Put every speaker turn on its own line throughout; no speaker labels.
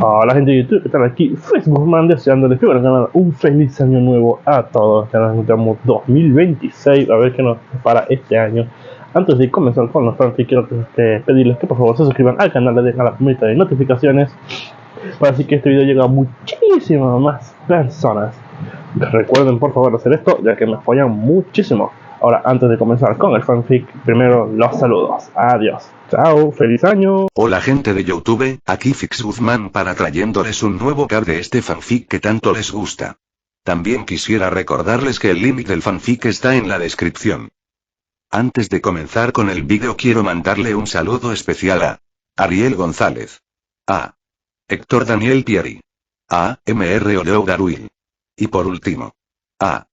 Hola gente de YouTube, ¿qué tal? Aquí Facebook deseándoles que un feliz año nuevo a todos. Ya nos encontramos 2026, a ver qué nos para este año. Antes de comenzar con los fanfics, quiero pedirles que por favor se suscriban al canal, le dejen a la campanita de notificaciones para así que este video llegue a muchísimas más personas. Recuerden por favor hacer esto, ya que me apoyan muchísimo. Ahora, antes de comenzar con el fanfic, primero los saludos. Adiós. Chao, feliz año.
Hola gente de YouTube, aquí Fix Guzmán para trayéndoles un nuevo cap de este fanfic que tanto les gusta. También quisiera recordarles que el link del fanfic está en la descripción. Antes de comenzar con el vídeo quiero mandarle un saludo especial a Ariel González, a Héctor Daniel Thierry, a MR Daruil. Y por último, a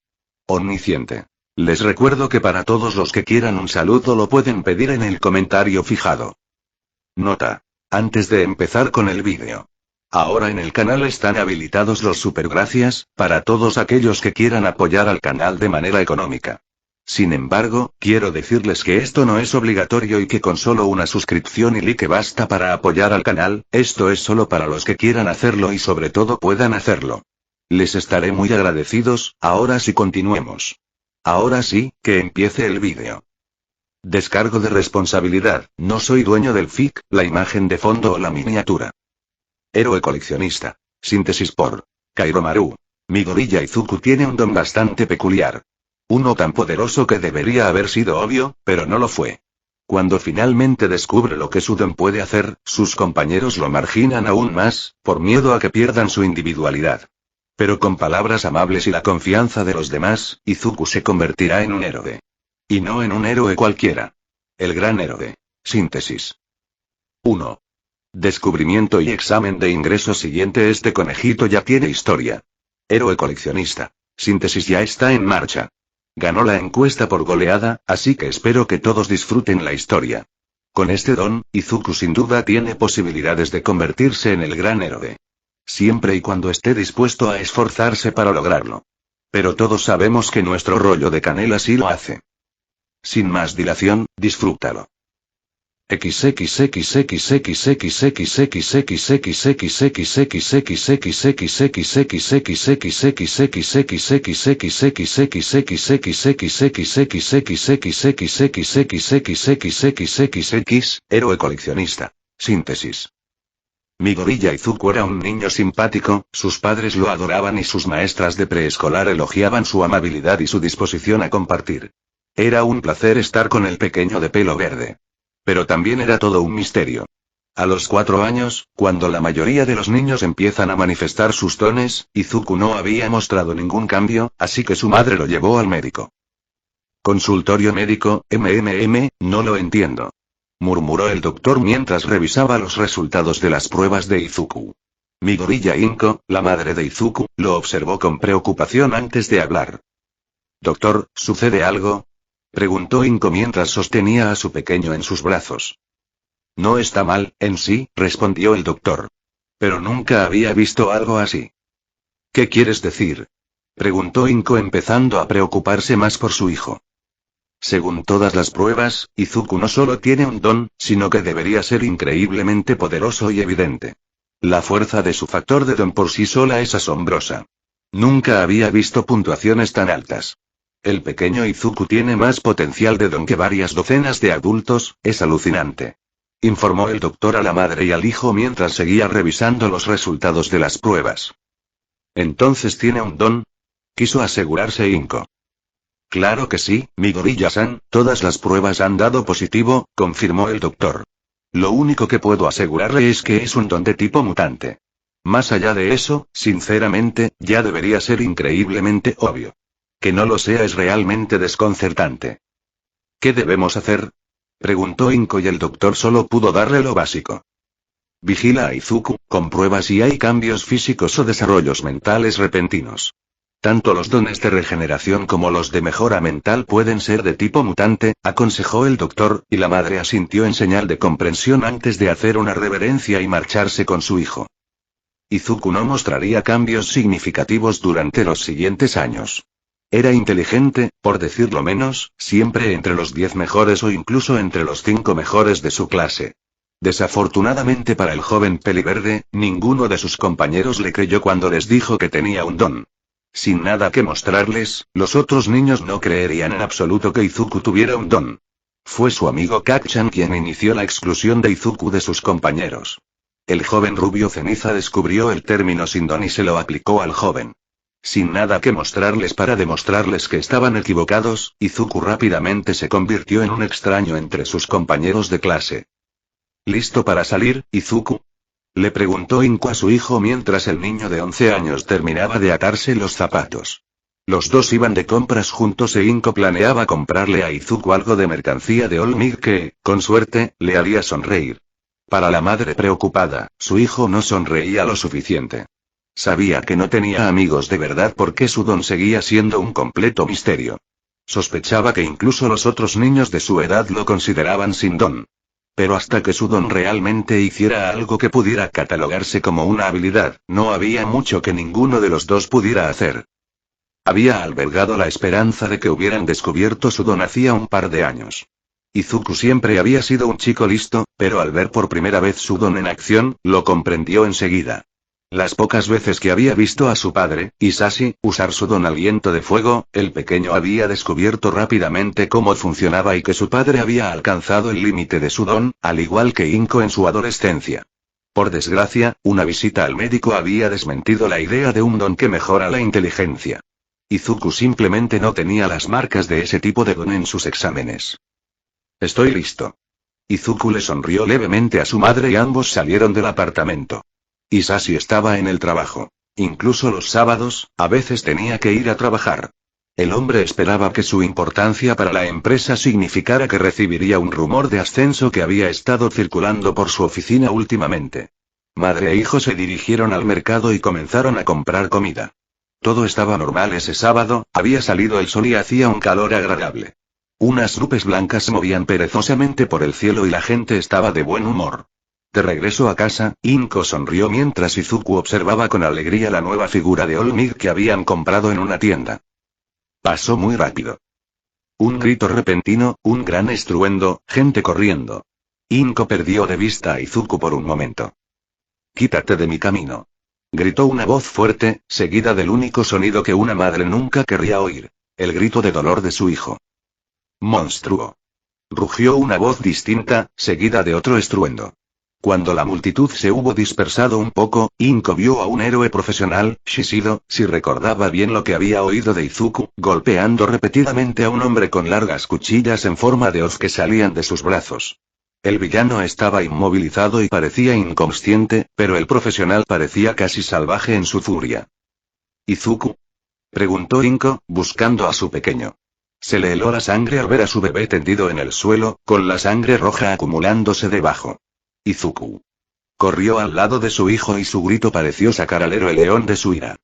Omnisciente. Les recuerdo que para todos los que quieran un saludo lo pueden pedir en el comentario fijado. Nota. Antes de empezar con el vídeo. Ahora en el canal están habilitados los supergracias, para todos aquellos que quieran apoyar al canal de manera económica. Sin embargo, quiero decirles que esto no es obligatorio y que con solo una suscripción y like basta para apoyar al canal, esto es solo para los que quieran hacerlo y sobre todo puedan hacerlo. Les estaré muy agradecidos. Ahora sí continuemos. Ahora sí, que empiece el vídeo. Descargo de responsabilidad, no soy dueño del fic, la imagen de fondo o la miniatura. Héroe coleccionista. Síntesis por Kairomaru. Midoriya Izuku tiene un don bastante peculiar. Uno tan poderoso que debería haber sido obvio, pero no lo fue. Cuando finalmente descubre lo que su don puede hacer, sus compañeros lo marginan aún más, por miedo a que pierdan su individualidad. Pero con palabras amables y la confianza de los demás, Izuku se convertirá en un héroe. Y no en un héroe cualquiera. El gran héroe. Síntesis. 1. Descubrimiento y examen de ingreso siguiente. Este conejito ya tiene historia. Héroe coleccionista. Síntesis ya está en marcha. Ganó la encuesta por goleada, así que espero que todos disfruten la historia. Con este don, Izuku sin duda tiene posibilidades de convertirse en el gran héroe. Siempre y cuando esté dispuesto a esforzarse para lograrlo. Pero todos sabemos que nuestro rollo de canela sí lo hace. Sin más dilación, disfrútalo. Héroe coleccionista. Síntesis. Midoriya Izuku era un niño simpático, sus padres lo adoraban y sus maestras de preescolar elogiaban su amabilidad y su disposición a compartir. Era un placer estar con el pequeño de pelo verde. Pero también era todo un misterio. A los 4 años, cuando la mayoría de los niños empiezan a manifestar sus dones, Izuku no había mostrado ningún cambio, así que su madre lo llevó al médico. Consultorio médico, no lo entiendo. Murmuró el doctor mientras revisaba los resultados de las pruebas de Izuku. Midoriya Inko, la madre de Izuku, lo observó con preocupación antes de hablar. Doctor, ¿sucede algo? Preguntó Inko mientras sostenía a su pequeño en sus brazos. No está mal, en sí, respondió el doctor. Pero nunca había visto algo así. ¿Qué quieres decir? Preguntó Inko empezando a preocuparse más por su hijo. Según todas las pruebas, Izuku no solo tiene un don, sino que debería ser increíblemente poderoso y evidente. La fuerza de su factor de don por sí sola es asombrosa. Nunca había visto puntuaciones tan altas. El pequeño Izuku tiene más potencial de don que varias docenas de adultos, es alucinante. Informó el doctor a la madre y al hijo mientras seguía revisando los resultados de las pruebas. ¿Entonces tiene un don? Quiso asegurarse Inko. Claro que sí, Midoriya-san, todas las pruebas han dado positivo, confirmó el doctor. Lo único que puedo asegurarle es que es un don de tipo mutante. Más allá de eso, sinceramente, ya debería ser increíblemente obvio. Que no lo sea es realmente desconcertante. ¿Qué debemos hacer? Preguntó Inko y el doctor solo pudo darle lo básico. Vigila a Izuku, comprueba si hay cambios físicos o desarrollos mentales repentinos. Tanto los dones de regeneración como los de mejora mental pueden ser de tipo mutante, aconsejó el doctor, y la madre asintió en señal de comprensión antes de hacer una reverencia y marcharse con su hijo. Izuku no mostraría cambios significativos durante los siguientes años. Era inteligente, por decirlo menos, siempre entre los 10 mejores o incluso entre los 5 mejores de su clase. Desafortunadamente para el joven peliverde, ninguno de sus compañeros le creyó cuando les dijo que tenía un don. Sin nada que mostrarles, los otros niños no creerían en absoluto que Izuku tuviera un don. Fue su amigo Kacchan quien inició la exclusión de Izuku de sus compañeros. El joven rubio ceniza descubrió el término sin don y se lo aplicó al joven. Sin nada que mostrarles para demostrarles que estaban equivocados, Izuku rápidamente se convirtió en un extraño entre sus compañeros de clase. ¿Listo para salir, Izuku? Le preguntó Inko a su hijo mientras el niño de 11 años terminaba de atarse los zapatos. Los dos iban de compras juntos e Inko planeaba comprarle a Izuku algo de mercancía de All Might que, con suerte, le haría sonreír. Para la madre preocupada, su hijo no sonreía lo suficiente. Sabía que no tenía amigos de verdad porque su don seguía siendo un completo misterio. Sospechaba que incluso los otros niños de su edad lo consideraban sin don. Pero hasta que su don realmente hiciera algo que pudiera catalogarse como una habilidad, no había mucho que ninguno de los dos pudiera hacer. Había albergado la esperanza de que hubieran descubierto su don hacía un par de años. Izuku siempre había sido un chico listo, pero al ver por primera vez su don en acción, lo comprendió enseguida. Las pocas veces que había visto a su padre, Hisashi, usar su don aliento de fuego, el pequeño había descubierto rápidamente cómo funcionaba y que su padre había alcanzado el límite de su don, al igual que Inko en su adolescencia. Por desgracia, una visita al médico había desmentido la idea de un don que mejora la inteligencia. Izuku simplemente no tenía las marcas de ese tipo de don en sus exámenes. Estoy listo. Izuku le sonrió levemente a su madre y ambos salieron del apartamento. Hisashi estaba en el trabajo. Incluso los sábados, a veces tenía que ir a trabajar. El hombre esperaba que su importancia para la empresa significara que recibiría un rumor de ascenso que había estado circulando por su oficina últimamente. Madre e hijo se dirigieron al mercado y comenzaron a comprar comida. Todo estaba normal ese sábado, había salido el sol y hacía un calor agradable. Unas nubes blancas se movían perezosamente por el cielo y la gente estaba de buen humor. De regreso a casa, Inko sonrió mientras Izuku observaba con alegría la nueva figura de All Might que habían comprado en una tienda. Pasó muy rápido. Un grito repentino, un gran estruendo, gente corriendo. Inko perdió de vista a Izuku por un momento. «Quítate de mi camino», gritó una voz fuerte, seguida del único sonido que una madre nunca querría oír: el grito de dolor de su hijo. «Monstruo», rugió una voz distinta, seguida de otro estruendo. Cuando la multitud se hubo dispersado un poco, Inko vio a un héroe profesional, Shishido, si recordaba bien lo que había oído de Izuku, golpeando repetidamente a un hombre con largas cuchillas en forma de hoz que salían de sus brazos. El villano estaba inmovilizado y parecía inconsciente, pero el profesional parecía casi salvaje en su furia. ¿Izuku?, preguntó Inko, buscando a su pequeño. Se le heló la sangre al ver a su bebé tendido en el suelo, con la sangre roja acumulándose debajo. Izuku corrió al lado de su hijo y su grito pareció sacar al héroe león de su ira.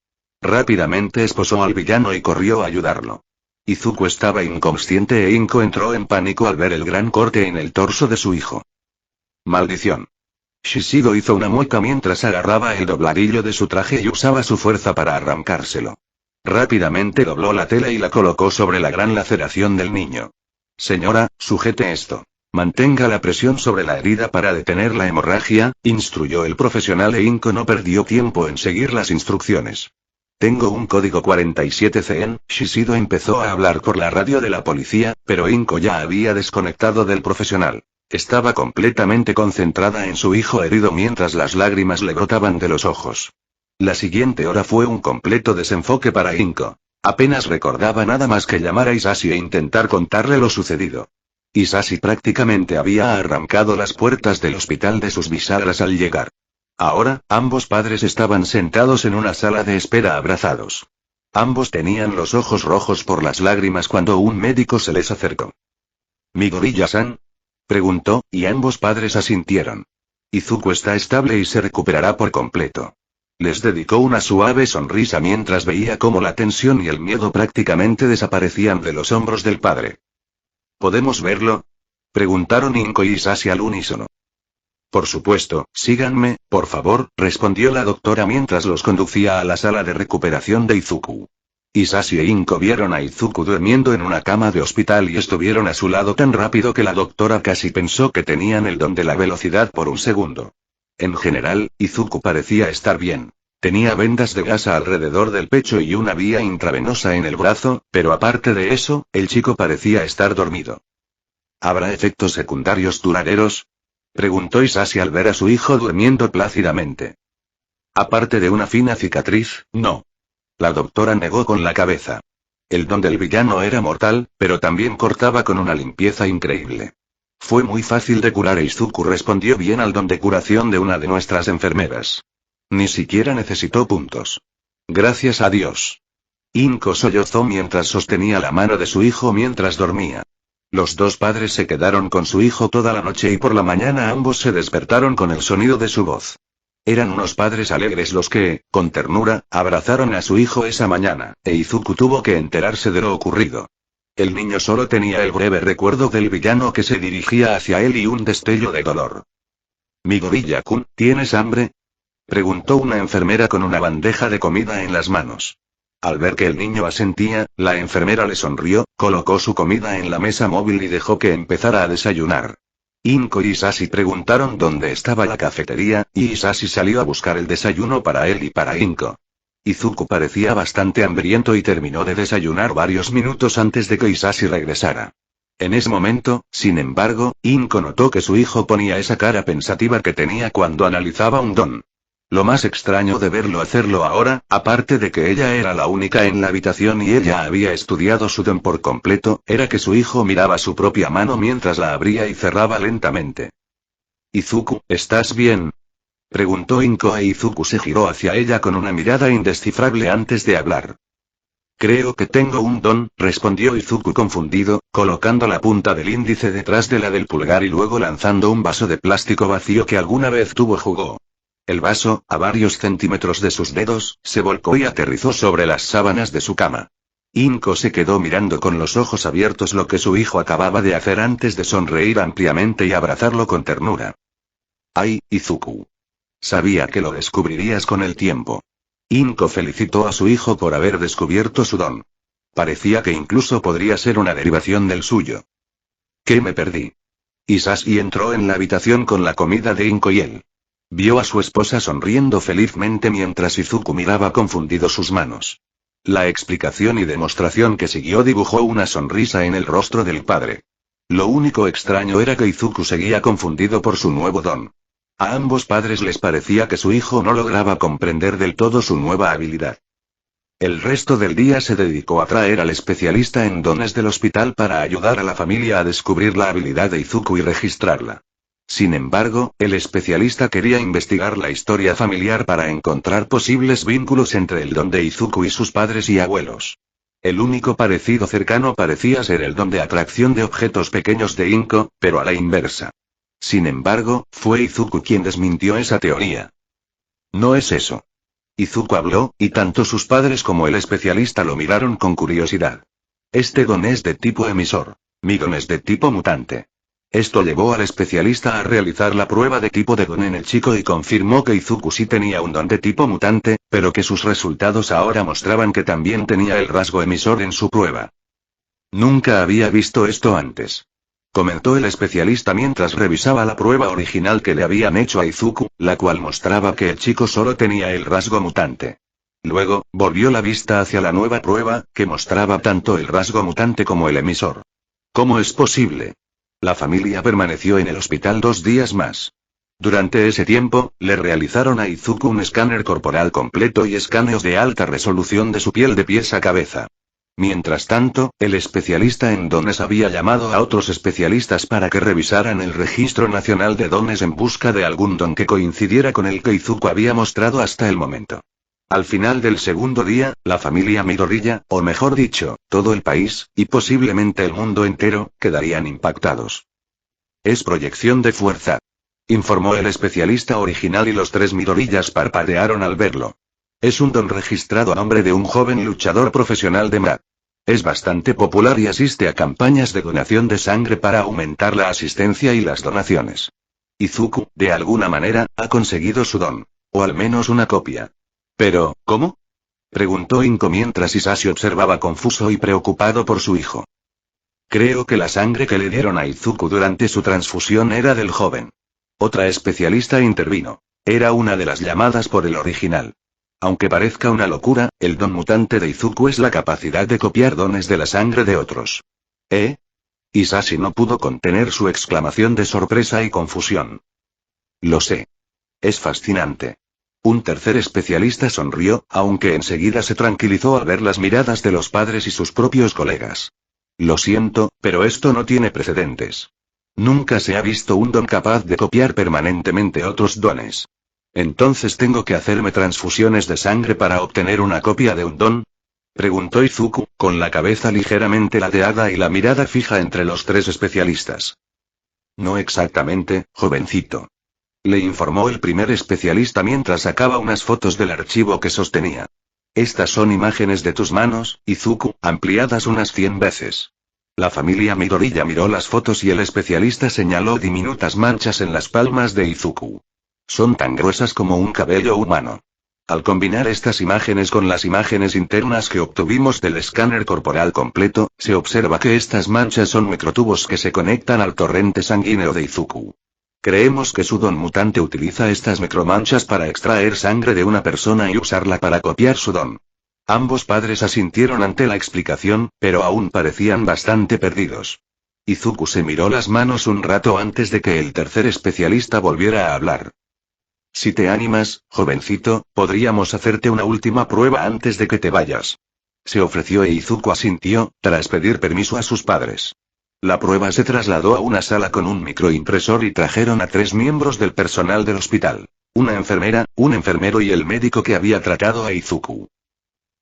Rápidamente esposó al villano y corrió a ayudarlo. Izuku estaba inconsciente e Inko entró en pánico al ver el gran corte en el torso de su hijo. ¡Maldición! Shishido hizo una mueca mientras agarraba el dobladillo de su traje y usaba su fuerza para arrancárselo. Rápidamente dobló la tela y la colocó sobre la gran laceración del niño. Señora, sujete esto. Mantenga la presión sobre la herida para detener la hemorragia, instruyó el profesional e Inko no perdió tiempo en seguir las instrucciones. Tengo un código 47CN, Shishido empezó a hablar por la radio de la policía, pero Inko ya había desconectado del profesional. Estaba completamente concentrada en su hijo herido mientras las lágrimas le brotaban de los ojos. La siguiente hora fue un completo desenfoque para Inko. Apenas recordaba nada más que llamar a Hisashi e intentar contarle lo sucedido. Hisashi prácticamente había arrancado las puertas del hospital de sus bisagras al llegar. Ahora, ambos padres estaban sentados en una sala de espera abrazados. Ambos tenían los ojos rojos por las lágrimas cuando un médico se les acercó. ¿Midoriya-san?, preguntó, y ambos padres asintieron. Izuku está estable y se recuperará por completo. Les dedicó una suave sonrisa mientras veía cómo la tensión y el miedo prácticamente desaparecían de los hombros del padre. ¿Podemos verlo?, preguntaron Inko y Hisashi al unísono. Por supuesto, síganme, por favor, respondió la doctora mientras los conducía a la sala de recuperación de Izuku. Isashi e Inko vieron a Izuku durmiendo en una cama de hospital y estuvieron a su lado tan rápido que la doctora casi pensó que tenían el don de la velocidad por un segundo. En general, Izuku parecía estar bien. Tenía vendas de gasa alrededor del pecho y una vía intravenosa en el brazo, pero aparte de eso, el chico parecía estar dormido. ¿Habrá efectos secundarios duraderos?, preguntó Isashi al ver a su hijo durmiendo plácidamente. Aparte de una fina cicatriz, no. La doctora negó con la cabeza. El don del villano era mortal, pero también cortaba con una limpieza increíble. Fue muy fácil de curar e Izuku respondió bien al don de curación de una de nuestras enfermeras. Ni siquiera necesitó puntos. Gracias a Dios. Inko sollozó mientras sostenía la mano de su hijo mientras dormía. Los dos padres se quedaron con su hijo toda la noche y por la mañana ambos se despertaron con el sonido de su voz. Eran unos padres alegres los que, con ternura, abrazaron a su hijo esa mañana, e Izuku tuvo que enterarse de lo ocurrido. El niño solo tenía el breve recuerdo del villano que se dirigía hacia él y un destello de dolor. «Midoriya-kun, ¿tienes hambre?», preguntó una enfermera con una bandeja de comida en las manos. Al ver que el niño asentía, la enfermera le sonrió, colocó su comida en la mesa móvil y dejó que empezara a desayunar. Inko y Isashi preguntaron dónde estaba la cafetería, y Isashi salió a buscar el desayuno para él y para Inko. Izuku parecía bastante hambriento y terminó de desayunar varios minutos antes de que Isashi regresara. En ese momento, sin embargo, Inko notó que su hijo ponía esa cara pensativa que tenía cuando analizaba un don. Lo más extraño de verlo hacerlo ahora, aparte de que ella era la única en la habitación y ella había estudiado su don por completo, era que su hijo miraba su propia mano mientras la abría y cerraba lentamente. «Izuku, ¿estás bien?», preguntó Inko e Izuku se giró hacia ella con una mirada indescifrable antes de hablar. «Creo que tengo un don», respondió Izuku confundido, colocando la punta del índice detrás de la del pulgar y luego lanzando un vaso de plástico vacío que alguna vez tuvo jugo. El vaso, a varios centímetros de sus dedos, se volcó y aterrizó sobre las sábanas de su cama. Inko se quedó mirando con los ojos abiertos lo que su hijo acababa de hacer antes de sonreír ampliamente y abrazarlo con ternura. «Ay, Izuku. Sabía que lo descubrirías con el tiempo». Inko felicitó a su hijo por haber descubierto su don. Parecía que incluso podría ser una derivación del suyo. «¿Qué me perdí?». Isashi entró en la habitación con la comida de Inko y él. Vio a su esposa sonriendo felizmente mientras Izuku miraba confundido sus manos. La explicación y demostración que siguió dibujó una sonrisa en el rostro del padre. Lo único extraño era que Izuku seguía confundido por su nuevo don. A ambos padres les parecía que su hijo no lograba comprender del todo su nueva habilidad. El resto del día se dedicó a traer al especialista en dones del hospital para ayudar a la familia a descubrir la habilidad de Izuku y registrarla. Sin embargo, el especialista quería investigar la historia familiar para encontrar posibles vínculos entre el don de Izuku y sus padres y abuelos. El único parecido cercano parecía ser el don de atracción de objetos pequeños de Inko, pero a la inversa. Sin embargo, fue Izuku quien desmintió esa teoría. «No es eso». Izuku habló, y tanto sus padres como el especialista lo miraron con curiosidad. «Este don es de tipo emisor. Mi don es de tipo mutante». Esto llevó al especialista a realizar la prueba de tipo de don en el chico y confirmó que Izuku sí tenía un don de tipo mutante, pero que sus resultados ahora mostraban que también tenía el rasgo emisor en su prueba. «Nunca había visto esto antes», comentó el especialista mientras revisaba la prueba original que le habían hecho a Izuku, la cual mostraba que el chico solo tenía el rasgo mutante. Luego, volvió la vista hacia la nueva prueba, que mostraba tanto el rasgo mutante como el emisor. «¿Cómo es posible?». La familia permaneció en el hospital 2 días más. Durante ese tiempo, le realizaron a Izuku un escáner corporal completo y escaneos de alta resolución de su piel de pies a cabeza. Mientras tanto, el especialista en dones había llamado a otros especialistas para que revisaran el Registro Nacional de Dones en busca de algún don que coincidiera con el que Izuku había mostrado hasta el momento. Al final del segundo día, la familia Midoriya, o mejor dicho, todo el país, y posiblemente el mundo entero, quedarían impactados. «Es proyección de fuerza», informó el especialista original y los 3 Midoriyas parpadearon al verlo. «Es un don registrado a nombre de un joven luchador profesional de MA. Es bastante popular y asiste a campañas de donación de sangre para aumentar la asistencia y las donaciones. Izuku, de alguna manera, ha conseguido su don. O al menos una copia». «¿Pero, cómo?», Preguntó Inko mientras Hisashi observaba confuso y preocupado por su hijo. Creo que la sangre que le dieron a Izuku durante su transfusión era del joven. Otra especialista intervino. Era una de las llamadas por el original. Aunque parezca una locura, el don mutante de Izuku es la capacidad de copiar dones de la sangre de otros. ¿Eh? Hisashi no pudo contener su exclamación de sorpresa y confusión. Lo sé. Es fascinante. Un tercer especialista sonrió, aunque enseguida se tranquilizó al ver las miradas de los padres y sus propios colegas. Lo siento, pero esto no tiene precedentes. Nunca se ha visto un don capaz de copiar permanentemente otros dones. ¿Entonces tengo que hacerme transfusiones de sangre para obtener una copia de un don? Preguntó Izuku, con la cabeza ligeramente ladeada y la mirada fija entre los tres especialistas. No exactamente, jovencito. Le informó el primer especialista mientras sacaba unas fotos del archivo que sostenía. Estas son imágenes de tus manos, Izuku, ampliadas unas 100 veces. La familia Midoriya miró las fotos y el especialista señaló diminutas manchas en las palmas de Izuku. Son tan gruesas como un cabello humano. Al combinar estas imágenes con las imágenes internas que obtuvimos del escáner corporal completo, se observa que estas manchas son microtubos que se conectan al torrente sanguíneo de Izuku. Creemos que su don mutante utiliza estas micromanchas para extraer sangre de una persona y usarla para copiar su don. Ambos padres asintieron ante la explicación, pero aún parecían bastante perdidos. Izuku se miró las manos un rato antes de que el tercer especialista volviera a hablar. Si te animas, jovencito, podríamos hacerte una última prueba antes de que te vayas. Se ofreció e Izuku asintió, tras pedir permiso a sus padres. La prueba se trasladó a una sala con un microimpresor y trajeron a 3 miembros del personal del hospital. Una enfermera, un enfermero y el médico que había tratado a Izuku.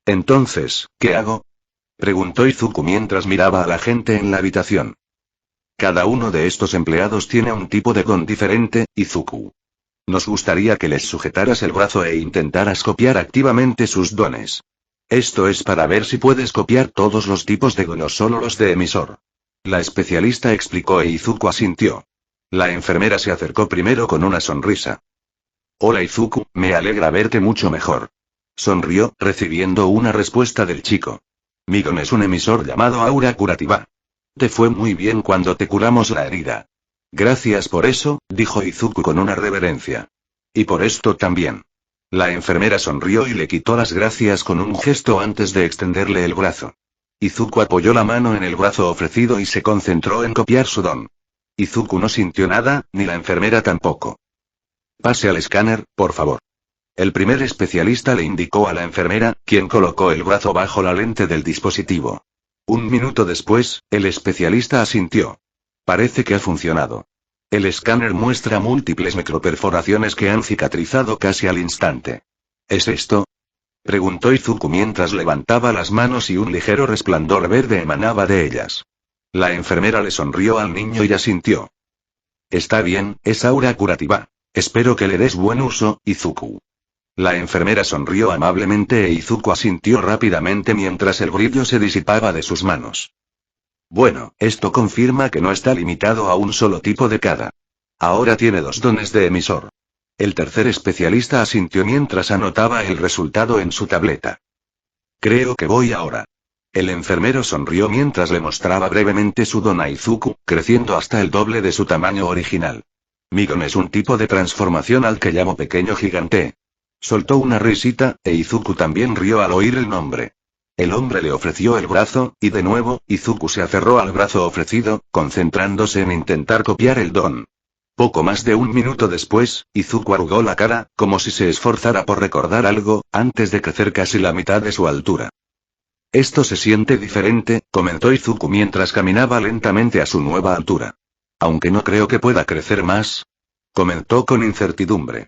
Entonces, ¿qué hago? Preguntó Izuku mientras miraba a la gente en la habitación. Cada uno de estos empleados tiene un tipo de don diferente, Izuku. Nos gustaría que les sujetaras el brazo e intentaras copiar activamente sus dones. Esto es para ver si puedes copiar todos los tipos de don o solo los de emisor. La especialista explicó e Izuku asintió. La enfermera se acercó primero con una sonrisa. Hola Izuku, me alegra verte mucho mejor. Sonrió, recibiendo una respuesta del chico. Mi don es un emisor llamado aura curativa. Te fue muy bien cuando te curamos la herida. Gracias por eso, dijo Izuku con una reverencia. Y por esto también. La enfermera sonrió y le quitó las gracias con un gesto antes de extenderle el brazo. Izuku apoyó la mano en el brazo ofrecido y se concentró en copiar su don. Izuku no sintió nada, ni la enfermera tampoco. Pase al escáner, por favor. El primer especialista le indicó a la enfermera, quien colocó el brazo bajo la lente del dispositivo. Un minuto después, el especialista asintió. Parece que ha funcionado. El escáner muestra múltiples microperforaciones que han cicatrizado casi al instante. ¿Es esto? Preguntó Izuku mientras levantaba las manos y un ligero resplandor verde emanaba de ellas. La enfermera le sonrió al niño y asintió. Está bien, es aura curativa. Espero que le des buen uso, Izuku. La enfermera sonrió amablemente e Izuku asintió rápidamente mientras el brillo se disipaba de sus manos. Bueno, esto confirma que no está limitado a un solo tipo de cada. Ahora tiene 2 dones de emisor. El tercer especialista asintió mientras anotaba el resultado en su tableta. Creo que voy ahora. El enfermero sonrió mientras le mostraba brevemente su don a Izuku, creciendo hasta el doble de su tamaño original. Mi don es un tipo de transformación al que llamo pequeño gigante. Soltó una risita, e Izuku también rió al oír el nombre. El hombre le ofreció el brazo, y de nuevo, Izuku se aferró al brazo ofrecido, concentrándose en intentar copiar el don. Poco más de un minuto después, Izuku arrugó la cara, como si se esforzara por recordar algo, antes de crecer casi la mitad de su altura. Esto se siente diferente, comentó Izuku mientras caminaba lentamente a su nueva altura. Aunque no creo que pueda crecer más. Comentó con incertidumbre.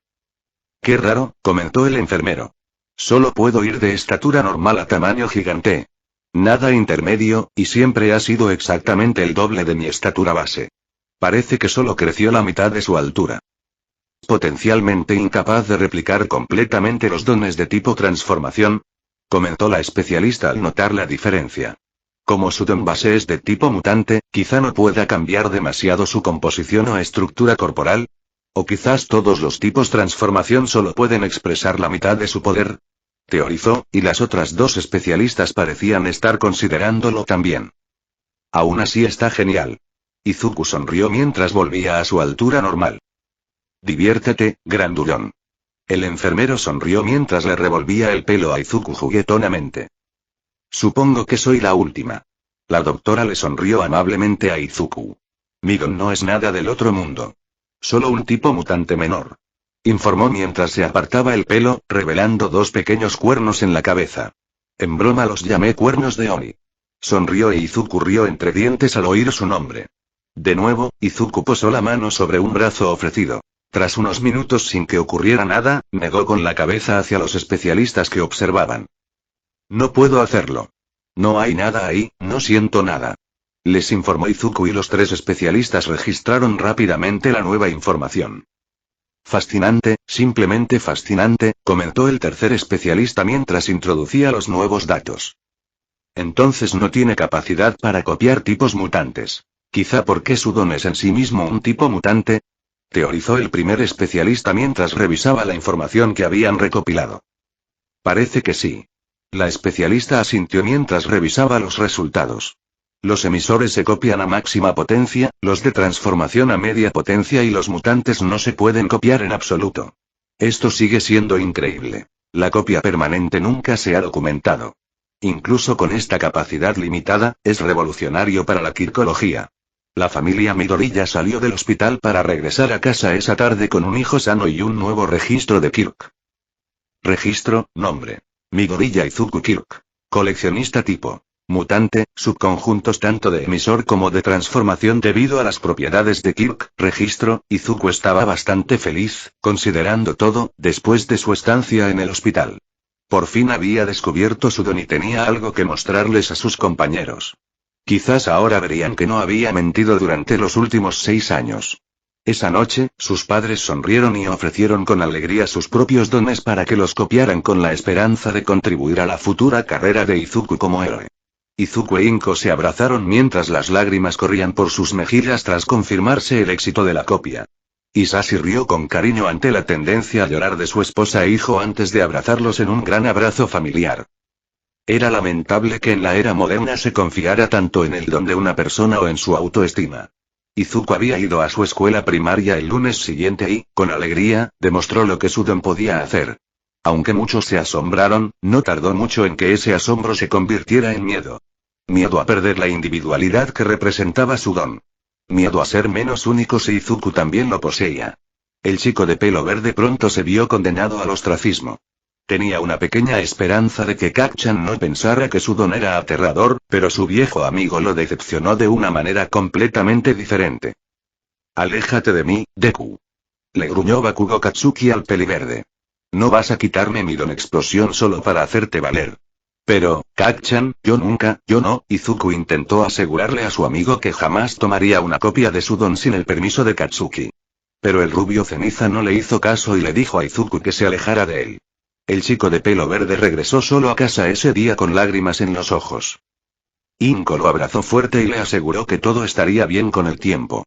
Qué raro, comentó el enfermero. Solo puedo ir de estatura normal a tamaño gigante. Nada intermedio, y siempre ha sido exactamente el doble de mi estatura base. Parece que solo creció la mitad de su altura. Potencialmente incapaz de replicar completamente los dones de tipo transformación, comentó la especialista al notar la diferencia. Como su don base es de tipo mutante, quizá no pueda cambiar demasiado su composición o estructura corporal. O quizás todos los tipos transformación solo pueden expresar la mitad de su poder. teorizó, y las otras dos especialistas parecían estar considerándolo también. Aún así está genial. Izuku sonrió mientras volvía a su altura normal. Diviértete, grandulón. El enfermero sonrió mientras le revolvía el pelo a Izuku juguetonamente. Supongo que soy la última. La doctora le sonrió amablemente a Izuku. Migon no es nada del otro mundo. Solo un tipo mutante menor. Informó mientras se apartaba el pelo, revelando dos pequeños cuernos en la cabeza. En broma los llamé cuernos de Oni. Sonrió e Izuku rió entre dientes al oír su nombre. De nuevo, Izuku posó la mano sobre un brazo ofrecido. Tras unos minutos sin que ocurriera nada, negó con la cabeza hacia los especialistas que observaban. No puedo hacerlo. No hay nada ahí, no siento nada. Les informó Izuku y los tres especialistas registraron rápidamente la nueva información. Fascinante, simplemente fascinante, comentó el tercer especialista mientras introducía los nuevos datos. Entonces no tiene capacidad para copiar tipos mutantes. Quizá porque su don es en sí mismo un tipo mutante, teorizó el primer especialista mientras revisaba la información que habían recopilado. Parece que sí. La especialista asintió mientras revisaba los resultados. Los emisores se copian a máxima potencia, los de transformación a media potencia y los mutantes no se pueden copiar en absoluto. Esto sigue siendo increíble. La copia permanente nunca se ha documentado. Incluso con esta capacidad limitada, es revolucionario para la quirkología. La familia Midoriya salió del hospital para regresar a casa esa tarde con un hijo sano y un nuevo registro de Kirk. Registro, nombre. Midoriya Izuku Kirk. Coleccionista tipo. Mutante, subconjuntos tanto de emisor como de transformación debido a las propiedades de Kirk. Registro, Izuku estaba bastante feliz, considerando todo, después de su estancia en el hospital. Por fin había descubierto su don y tenía algo que mostrarles a sus compañeros. Quizás ahora verían que no había mentido durante los últimos 6 años. Esa noche, sus padres sonrieron y ofrecieron con alegría sus propios dones para que los copiaran con la esperanza de contribuir a la futura carrera de Izuku como héroe. Izuku e Inko se abrazaron mientras las lágrimas corrían por sus mejillas tras confirmarse el éxito de la copia. Isashi rió con cariño ante la tendencia a llorar de su esposa e hijo antes de abrazarlos en un gran abrazo familiar. Era lamentable que en la era moderna se confiara tanto en el don de una persona o en su autoestima. Izuku había ido a su escuela primaria el lunes siguiente y, con alegría, demostró lo que su don podía hacer. Aunque muchos se asombraron, no tardó mucho en que ese asombro se convirtiera en miedo. Miedo a perder la individualidad que representaba su don. Miedo a ser menos único si Izuku también lo poseía. El chico de pelo verde pronto se vio condenado al ostracismo. Tenía una pequeña esperanza de que Kacchan no pensara que su don era aterrador, pero su viejo amigo lo decepcionó de una manera completamente diferente. Aléjate de mí, Deku. Le gruñó Bakugo Katsuki al peliverde. No vas a quitarme mi don explosión solo para hacerte valer. Pero, Kacchan, yo no, Izuku intentó asegurarle a su amigo que jamás tomaría una copia de su don sin el permiso de Katsuki. Pero el rubio ceniza no le hizo caso y le dijo a Izuku que se alejara de él. El chico de pelo verde regresó solo a casa ese día con lágrimas en los ojos. Inko lo abrazó fuerte y le aseguró que todo estaría bien con el tiempo.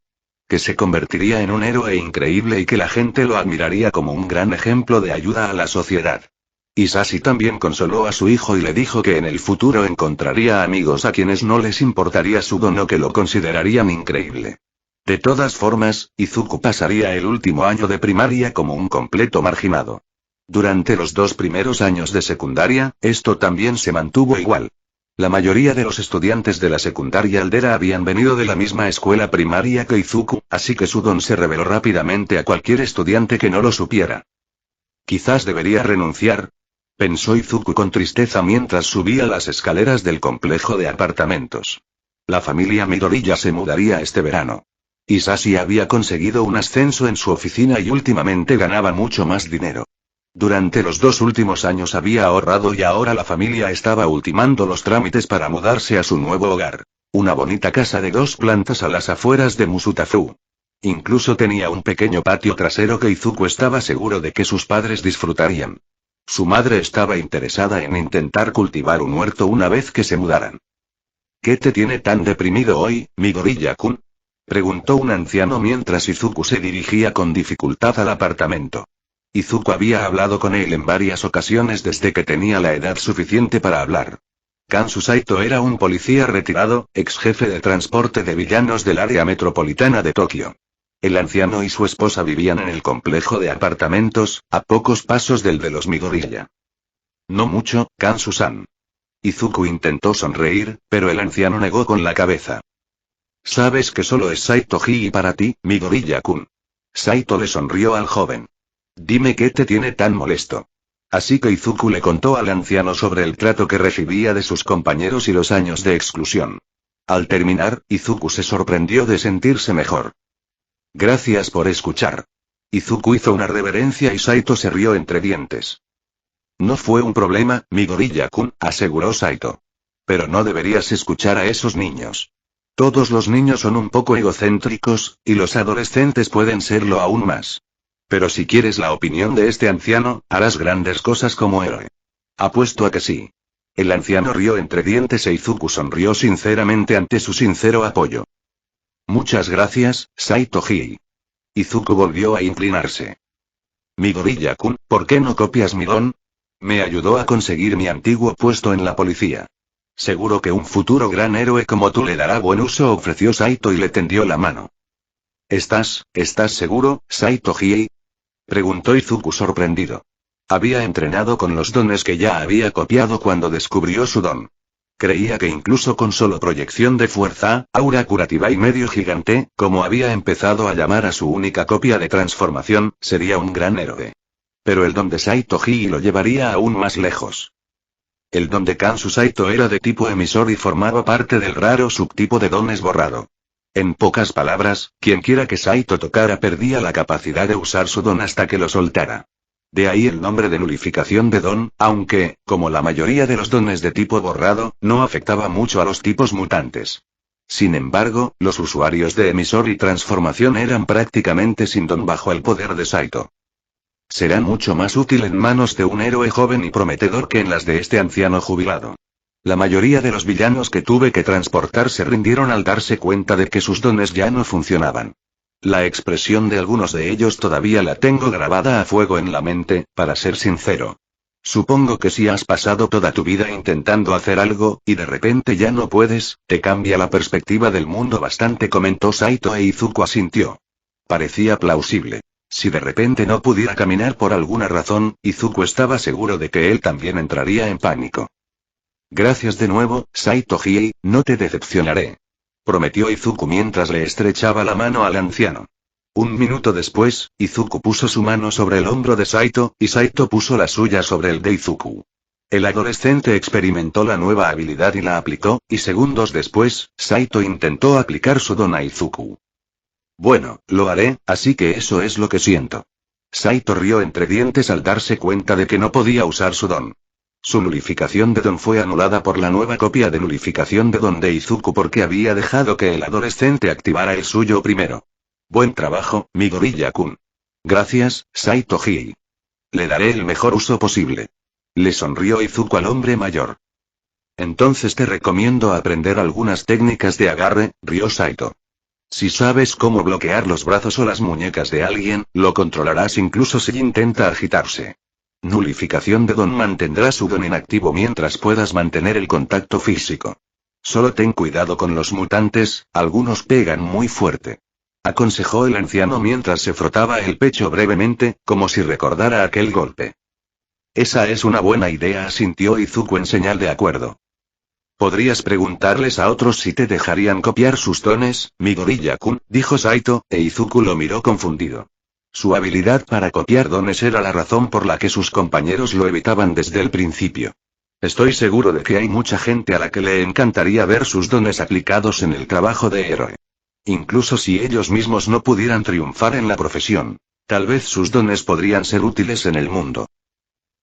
Que se convertiría en un héroe increíble y que la gente lo admiraría como un gran ejemplo de ayuda a la sociedad. Isashi también consoló a su hijo y le dijo que en el futuro encontraría amigos a quienes no les importaría su don o que lo considerarían increíble. De todas formas, Izuku pasaría el último año de primaria como un completo marginado. Durante los 2 primeros años de secundaria, esto también se mantuvo igual. La mayoría de los estudiantes de la secundaria aldera habían venido de la misma escuela primaria que Izuku, así que su don se reveló rápidamente a cualquier estudiante que no lo supiera. Quizás debería renunciar, pensó Izuku con tristeza mientras subía las escaleras del complejo de apartamentos. La familia Midoriya se mudaría este verano. Isashi había conseguido un ascenso en su oficina y últimamente ganaba mucho más dinero. Durante los 2 últimos años había ahorrado y ahora la familia estaba ultimando los trámites para mudarse a su nuevo hogar. Una bonita casa de 2 plantas a las afueras de Musutafu. Incluso tenía un pequeño patio trasero que Izuku estaba seguro de que sus padres disfrutarían. Su madre estaba interesada en intentar cultivar un huerto una vez que se mudaran. ¿Qué te tiene tan deprimido hoy, Midoriya-kun?, preguntó un anciano mientras Izuku se dirigía con dificultad al apartamento. Izuku había hablado con él en varias ocasiones desde que tenía la edad suficiente para hablar. Kanzu Saito era un policía retirado, ex jefe de transporte de villanos del área metropolitana de Tokio. El anciano y su esposa vivían en el complejo de apartamentos, a pocos pasos del de los Midoriya. No mucho, Kanzu-san. Izuku intentó sonreír, pero el anciano negó con la cabeza. Sabes que solo es Saito Hii para ti, Midoriya-kun. Saito le sonrió al joven. Dime qué te tiene tan molesto. Así que Izuku le contó al anciano sobre el trato que recibía de sus compañeros y los años de exclusión. Al terminar, Izuku se sorprendió de sentirse mejor. Gracias por escuchar. Izuku hizo una reverencia y Saito se rió entre dientes. No fue un problema, Midoriya-kun, aseguró Saito. Pero no deberías escuchar a esos niños. Todos los niños son un poco egocéntricos, y los adolescentes pueden serlo aún más. Pero si quieres la opinión de este anciano, harás grandes cosas como héroe. Apuesto a que sí. El anciano rió entre dientes e Izuku sonrió sinceramente ante su sincero apoyo. Muchas gracias, Saito Hii. Izuku volvió a inclinarse. Midoriya-kun, ¿por qué no copias mi don? Me ayudó a conseguir mi antiguo puesto en la policía. Seguro que un futuro gran héroe como tú le dará buen uso, ofreció Saito y le tendió la mano. ¿Estás seguro, Saito Hii? Preguntó Izuku sorprendido. Había entrenado con los dones que ya había copiado cuando descubrió su don. Creía que incluso con solo proyección de fuerza, aura curativa y medio gigante, como había empezado a llamar a su única copia de transformación, sería un gran héroe. Pero el don de Saito Hii lo llevaría aún más lejos. El don de Kanzu Saito era de tipo emisor y formaba parte del raro subtipo de dones borrado. En pocas palabras, quienquiera que Saito tocara perdía la capacidad de usar su don hasta que lo soltara. De ahí el nombre de nulificación de don, aunque, como la mayoría de los dones de tipo borrado, no afectaba mucho a los tipos mutantes. Sin embargo, los usuarios de emisor y transformación eran prácticamente sin don bajo el poder de Saito. Será mucho más útil en manos de un héroe joven y prometedor que en las de este anciano jubilado. La mayoría de los villanos que tuve que transportar se rindieron al darse cuenta de que sus dones ya no funcionaban. La expresión de algunos de ellos todavía la tengo grabada a fuego en la mente, para ser sincero. Supongo que si has pasado toda tu vida intentando hacer algo, y de repente ya no puedes, te cambia la perspectiva del mundo bastante, comentó Saito e Izuku asintió. Parecía plausible. Si de repente no pudiera caminar por alguna razón, Izuku estaba seguro de que él también entraría en pánico. Gracias de nuevo, Saito Hii, no te decepcionaré. Prometió Izuku mientras le estrechaba la mano al anciano. Un minuto después, Izuku puso su mano sobre el hombro de Saito, y Saito puso la suya sobre el de Izuku. El adolescente experimentó la nueva habilidad y la aplicó, y segundos después, Saito intentó aplicar su don a Izuku. Bueno, lo haré, así que eso es lo que siento. Saito rió entre dientes al darse cuenta de que no podía usar su don. Su nulificación de don fue anulada por la nueva copia de nulificación de don de Izuku porque había dejado que el adolescente activara el suyo primero. Buen trabajo, Midoriya-kun. Gracias, Saito Hii. Le daré el mejor uso posible. Le sonrió Izuku al hombre mayor. Entonces te recomiendo aprender algunas técnicas de agarre, rió Saito. Si sabes cómo bloquear los brazos o las muñecas de alguien, lo controlarás incluso si intenta agitarse. Nulificación de don mantendrá su don inactivo mientras puedas mantener el contacto físico. Solo ten cuidado con los mutantes, algunos pegan muy fuerte. Aconsejó el anciano mientras se frotaba el pecho brevemente, como si recordara aquel golpe. Esa es una buena idea, asintió Izuku en señal de acuerdo. Podrías preguntarles a otros si te dejarían copiar sus dones, Midoriya-kun, dijo Saito, e Izuku lo miró confundido. Su habilidad para copiar dones era la razón por la que sus compañeros lo evitaban desde el principio. Estoy seguro de que hay mucha gente a la que le encantaría ver sus dones aplicados en el trabajo de héroe. Incluso si ellos mismos no pudieran triunfar en la profesión, tal vez sus dones podrían ser útiles en el mundo.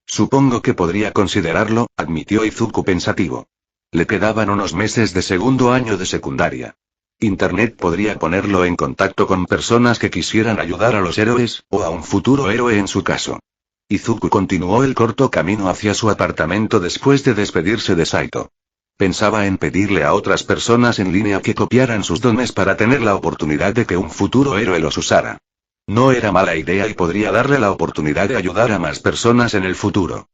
Supongo que podría considerarlo, admitió Izuku pensativo. Le quedaban unos meses de segundo año de secundaria. Internet podría ponerlo en contacto con personas que quisieran ayudar a los héroes, o a un futuro héroe en su caso. Izuku continuó el corto camino hacia su apartamento después de despedirse de Saito. Pensaba en pedirle a otras personas en línea que copiaran sus dones para tener la oportunidad de que un futuro héroe los usara. No era mala idea y podría darle la oportunidad de ayudar a más personas en el futuro.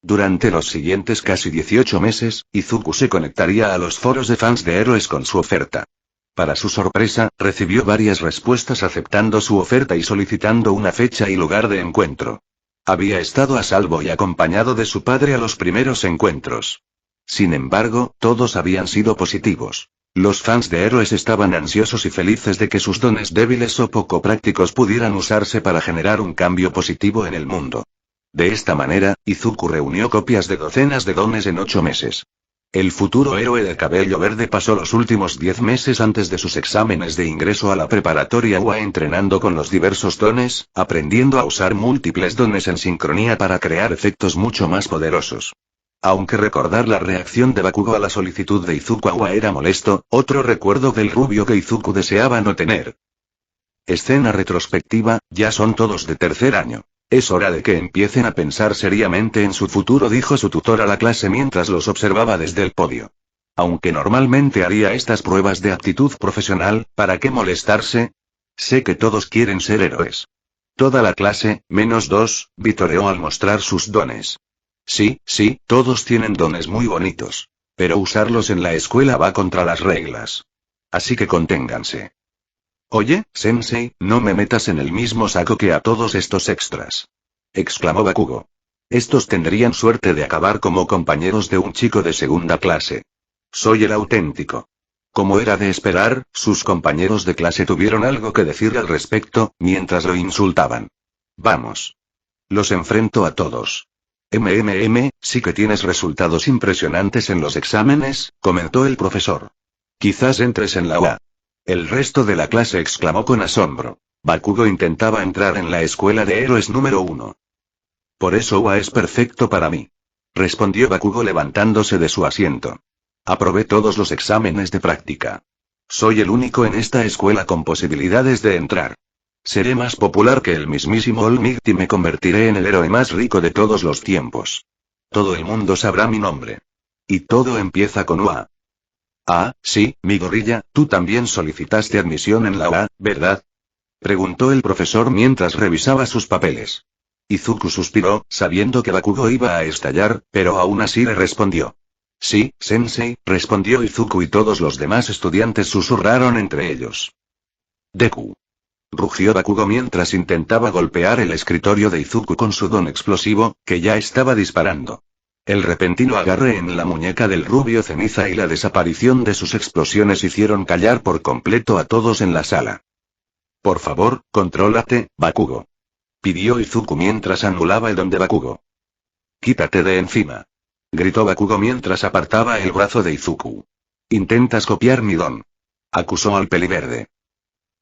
Durante los siguientes casi 18 meses, Izuku se conectaría a los foros de fans de héroes con su oferta. Para su sorpresa, recibió varias respuestas aceptando su oferta y solicitando una fecha y lugar de encuentro. Había estado a salvo y acompañado de su padre a los primeros encuentros. Sin embargo, todos habían sido positivos. Los fans de héroes estaban ansiosos y felices de que sus dones débiles o poco prácticos pudieran usarse para generar un cambio positivo en el mundo. De esta manera, Izuku reunió copias de docenas de dones en 8 meses. El futuro héroe de cabello verde pasó los últimos 10 meses antes de sus exámenes de ingreso a la preparatoria UA entrenando con los diversos dones, aprendiendo a usar múltiples dones en sincronía para crear efectos mucho más poderosos. Aunque recordar la reacción de Bakugo a la solicitud de Izuku a UA era molesto, otro recuerdo del rubio que Izuku deseaba no tener. Escena retrospectiva, ya son todos de tercer año. Es hora de que empiecen a pensar seriamente en su futuro, dijo su tutor a la clase mientras los observaba desde el podio. Aunque normalmente haría estas pruebas de aptitud profesional, ¿para qué molestarse? Sé que todos quieren ser héroes. Toda la clase, menos 2, vitoreó al mostrar sus dones. Sí, todos tienen dones muy bonitos. Pero usarlos en la escuela va contra las reglas. Así que conténganse. Oye, Sensei, no me metas en el mismo saco que a todos estos extras. Exclamó Bakugo. Estos tendrían suerte de acabar como compañeros de un chico de segunda clase. Soy el auténtico. Como era de esperar, sus compañeros de clase tuvieron algo que decir al respecto, mientras lo insultaban. Vamos. Los enfrento a todos. Sí que tienes resultados impresionantes en los exámenes, comentó el profesor. Quizás entres en la UA. El resto de la clase exclamó con asombro. Bakugo intentaba entrar en la escuela de héroes número 1. Por eso UA es perfecto para mí. Respondió Bakugo levantándose de su asiento. Aprobé todos los exámenes de práctica. Soy el único en esta escuela con posibilidades de entrar. Seré más popular que el mismísimo All Might y me convertiré en el héroe más rico de todos los tiempos. Todo el mundo sabrá mi nombre. Y todo empieza con UA. Ah, sí, mi gorrilla, tú también solicitaste admisión en la UA, ¿verdad? Preguntó el profesor mientras revisaba sus papeles. Izuku suspiró, sabiendo que Bakugo iba a estallar, pero aún así le respondió. Sí, Sensei, respondió Izuku y todos los demás estudiantes susurraron entre ellos. Deku. Rugió Bakugo mientras intentaba golpear el escritorio de Izuku con su don explosivo, que ya estaba disparando. El repentino agarre en la muñeca del rubio ceniza y la desaparición de sus explosiones hicieron callar por completo a todos en la sala. Por favor, contrólate, Bakugo. Pidió Izuku mientras anulaba el don de Bakugo. Quítate de encima. Gritó Bakugo mientras apartaba el brazo de Izuku. Intentas copiar mi don. Acusó al peliverde.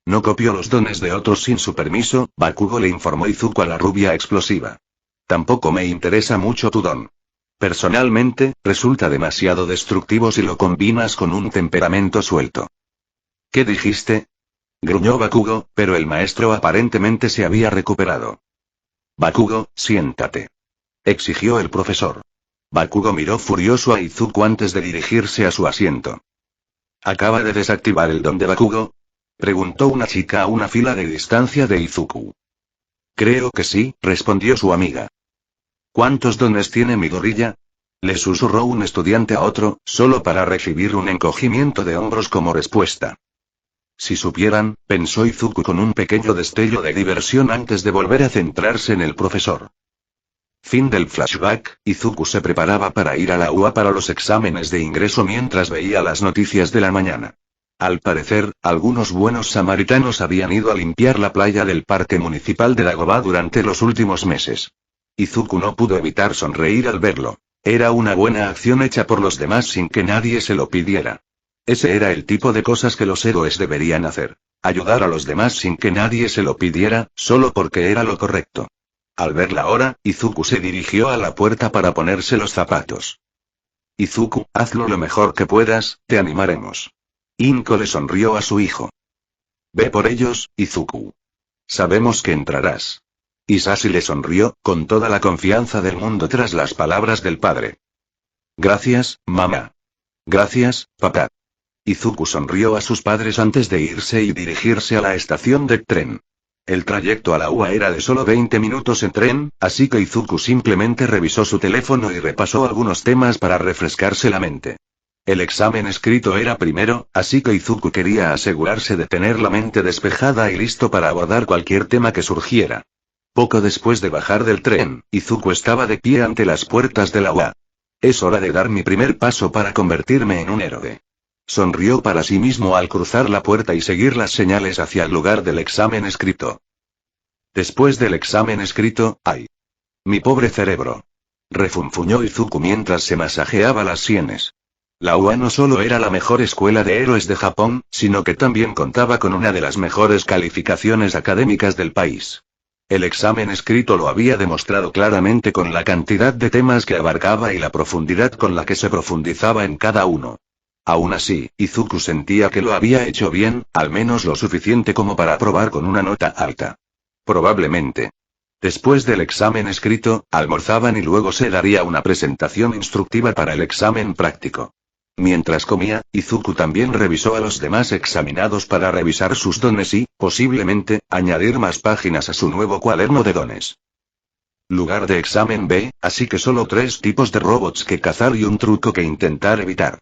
No copio los dones de otros sin su permiso, Bakugo le informó Izuku a la rubia explosiva. Tampoco me interesa mucho tu don. Personalmente, resulta demasiado destructivo si lo combinas con un temperamento suelto. ¿Qué dijiste? Gruñó Bakugo, pero el maestro aparentemente se había recuperado. Bakugo, siéntate. Exigió el profesor. Bakugo miró furioso a Izuku antes de dirigirse a su asiento. ¿Acaba de desactivar el don de Bakugo? Preguntó una chica a una fila de distancia de Izuku. Creo que sí, respondió su amiga. ¿Cuántos dones tiene mi gorrilla? Le susurró un estudiante a otro, solo para recibir un encogimiento de hombros como respuesta. Si supieran, pensó Izuku con un pequeño destello de diversión antes de volver a centrarse en el profesor. Fin del flashback, Izuku se preparaba para ir a la UA para los exámenes de ingreso mientras veía las noticias de la mañana. Al parecer, algunos buenos samaritanos habían ido a limpiar la playa del parque municipal de Dagobah durante los últimos meses. Izuku no pudo evitar sonreír al verlo. Era una buena acción hecha por los demás sin que nadie se lo pidiera. Ese era el tipo de cosas que los héroes deberían hacer. Ayudar a los demás sin que nadie se lo pidiera, solo porque era lo correcto. Al ver la hora, Izuku se dirigió a la puerta para ponerse los zapatos. Izuku, hazlo lo mejor que puedas, te animaremos. Inko le sonrió a su hijo. Ve por ellos, Izuku. Sabemos que entrarás. Isashi le sonrió, con toda la confianza del mundo tras las palabras del padre. Gracias, mamá. Gracias, papá. Izuku sonrió a sus padres antes de irse y dirigirse a la estación de tren. El trayecto a la UA era de solo 20 minutos en tren, así que Izuku simplemente revisó su teléfono y repasó algunos temas para refrescarse la mente. El examen escrito era primero, así que Izuku quería asegurarse de tener la mente despejada y listo para abordar cualquier tema que surgiera. Poco después de bajar del tren, Izuku estaba de pie ante las puertas de la UA. Es hora de dar mi primer paso para convertirme en un héroe. Sonrió para sí mismo al cruzar la puerta y seguir las señales hacia el lugar del examen escrito. Después del examen escrito, ¡ay! Mi pobre cerebro. Refunfuñó Izuku mientras se masajeaba las sienes. La UA no solo era la mejor escuela de héroes de Japón, sino que también contaba con una de las mejores calificaciones académicas del país. El examen escrito lo había demostrado claramente con la cantidad de temas que abarcaba y la profundidad con la que se profundizaba en cada uno. Aún así, Izuku sentía que lo había hecho bien, al menos lo suficiente como para aprobar con una nota alta. Probablemente. Después del examen escrito, almorzaban y luego se daría una presentación instructiva para el examen práctico. Mientras comía, Izuku también revisó a los demás examinados para revisar sus dones y, posiblemente, añadir más páginas a su nuevo cuaderno de dones. Lugar de examen B, así que solo 3 tipos de robots que cazar y un truco que intentar evitar.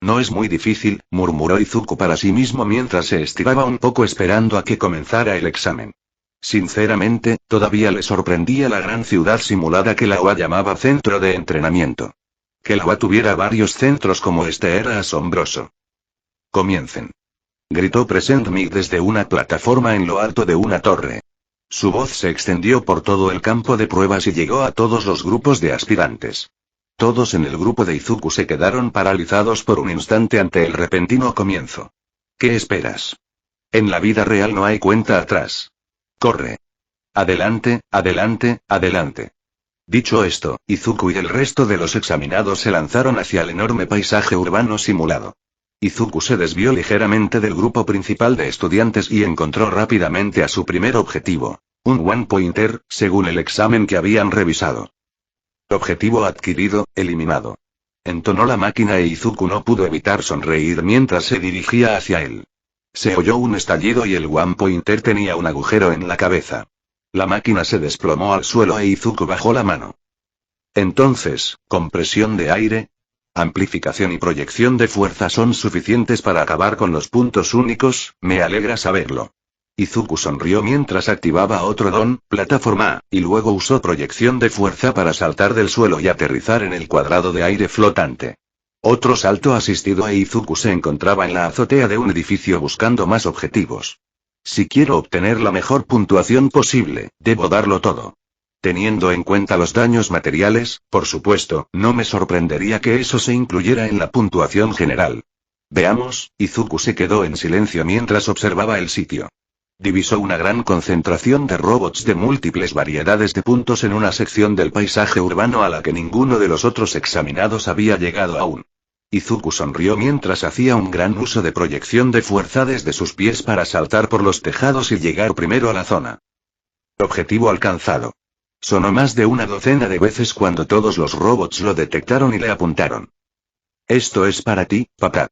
No es muy difícil, murmuró Izuku para sí mismo mientras se estiraba un poco esperando a que comenzara el examen. Sinceramente, todavía le sorprendía la gran ciudad simulada que la UA llamaba centro de entrenamiento. Que la UA tuviera varios centros como este era asombroso. Comiencen. Gritó Present Mic desde una plataforma en lo alto de una torre. Su voz se extendió por todo el campo de pruebas y llegó a todos los grupos de aspirantes. Todos en el grupo de Izuku se quedaron paralizados por un instante ante el repentino comienzo. ¿Qué esperas? En la vida real no hay cuenta atrás. Corre. Adelante, adelante, adelante. Dicho esto, Izuku y el resto de los examinados se lanzaron hacia el enorme paisaje urbano simulado. Izuku se desvió ligeramente del grupo principal de estudiantes y encontró rápidamente a su primer objetivo, un one-pointer, según el examen que habían revisado. Objetivo adquirido, eliminado. Entonó la máquina e Izuku no pudo evitar sonreír mientras se dirigía hacia él. Se oyó un estallido y el One Pointer tenía un agujero en la cabeza. La máquina se desplomó al suelo e Izuku bajó la mano. Entonces, compresión de aire, amplificación y proyección de fuerza son suficientes para acabar con los puntos únicos, me alegra saberlo. Izuku sonrió mientras activaba otro don, plataforma A, y luego usó proyección de fuerza para saltar del suelo y aterrizar en el cuadrado de aire flotante. Otro salto asistido e Izuku se encontraba en la azotea de un edificio buscando más objetivos. Si quiero obtener la mejor puntuación posible, debo darlo todo. Teniendo en cuenta los daños materiales, por supuesto, no me sorprendería que eso se incluyera en la puntuación general. Veamos, Izuku se quedó en silencio mientras observaba el sitio. Divisó una gran concentración de robots de múltiples variedades de puntos en una sección del paisaje urbano a la que ninguno de los otros examinados había llegado aún. Izuku sonrió mientras hacía un gran uso de proyección de fuerza desde sus pies para saltar por los tejados y llegar primero a la zona. Objetivo alcanzado. Sonó más de una docena de veces cuando todos los robots lo detectaron y le apuntaron. Esto es para ti, papá.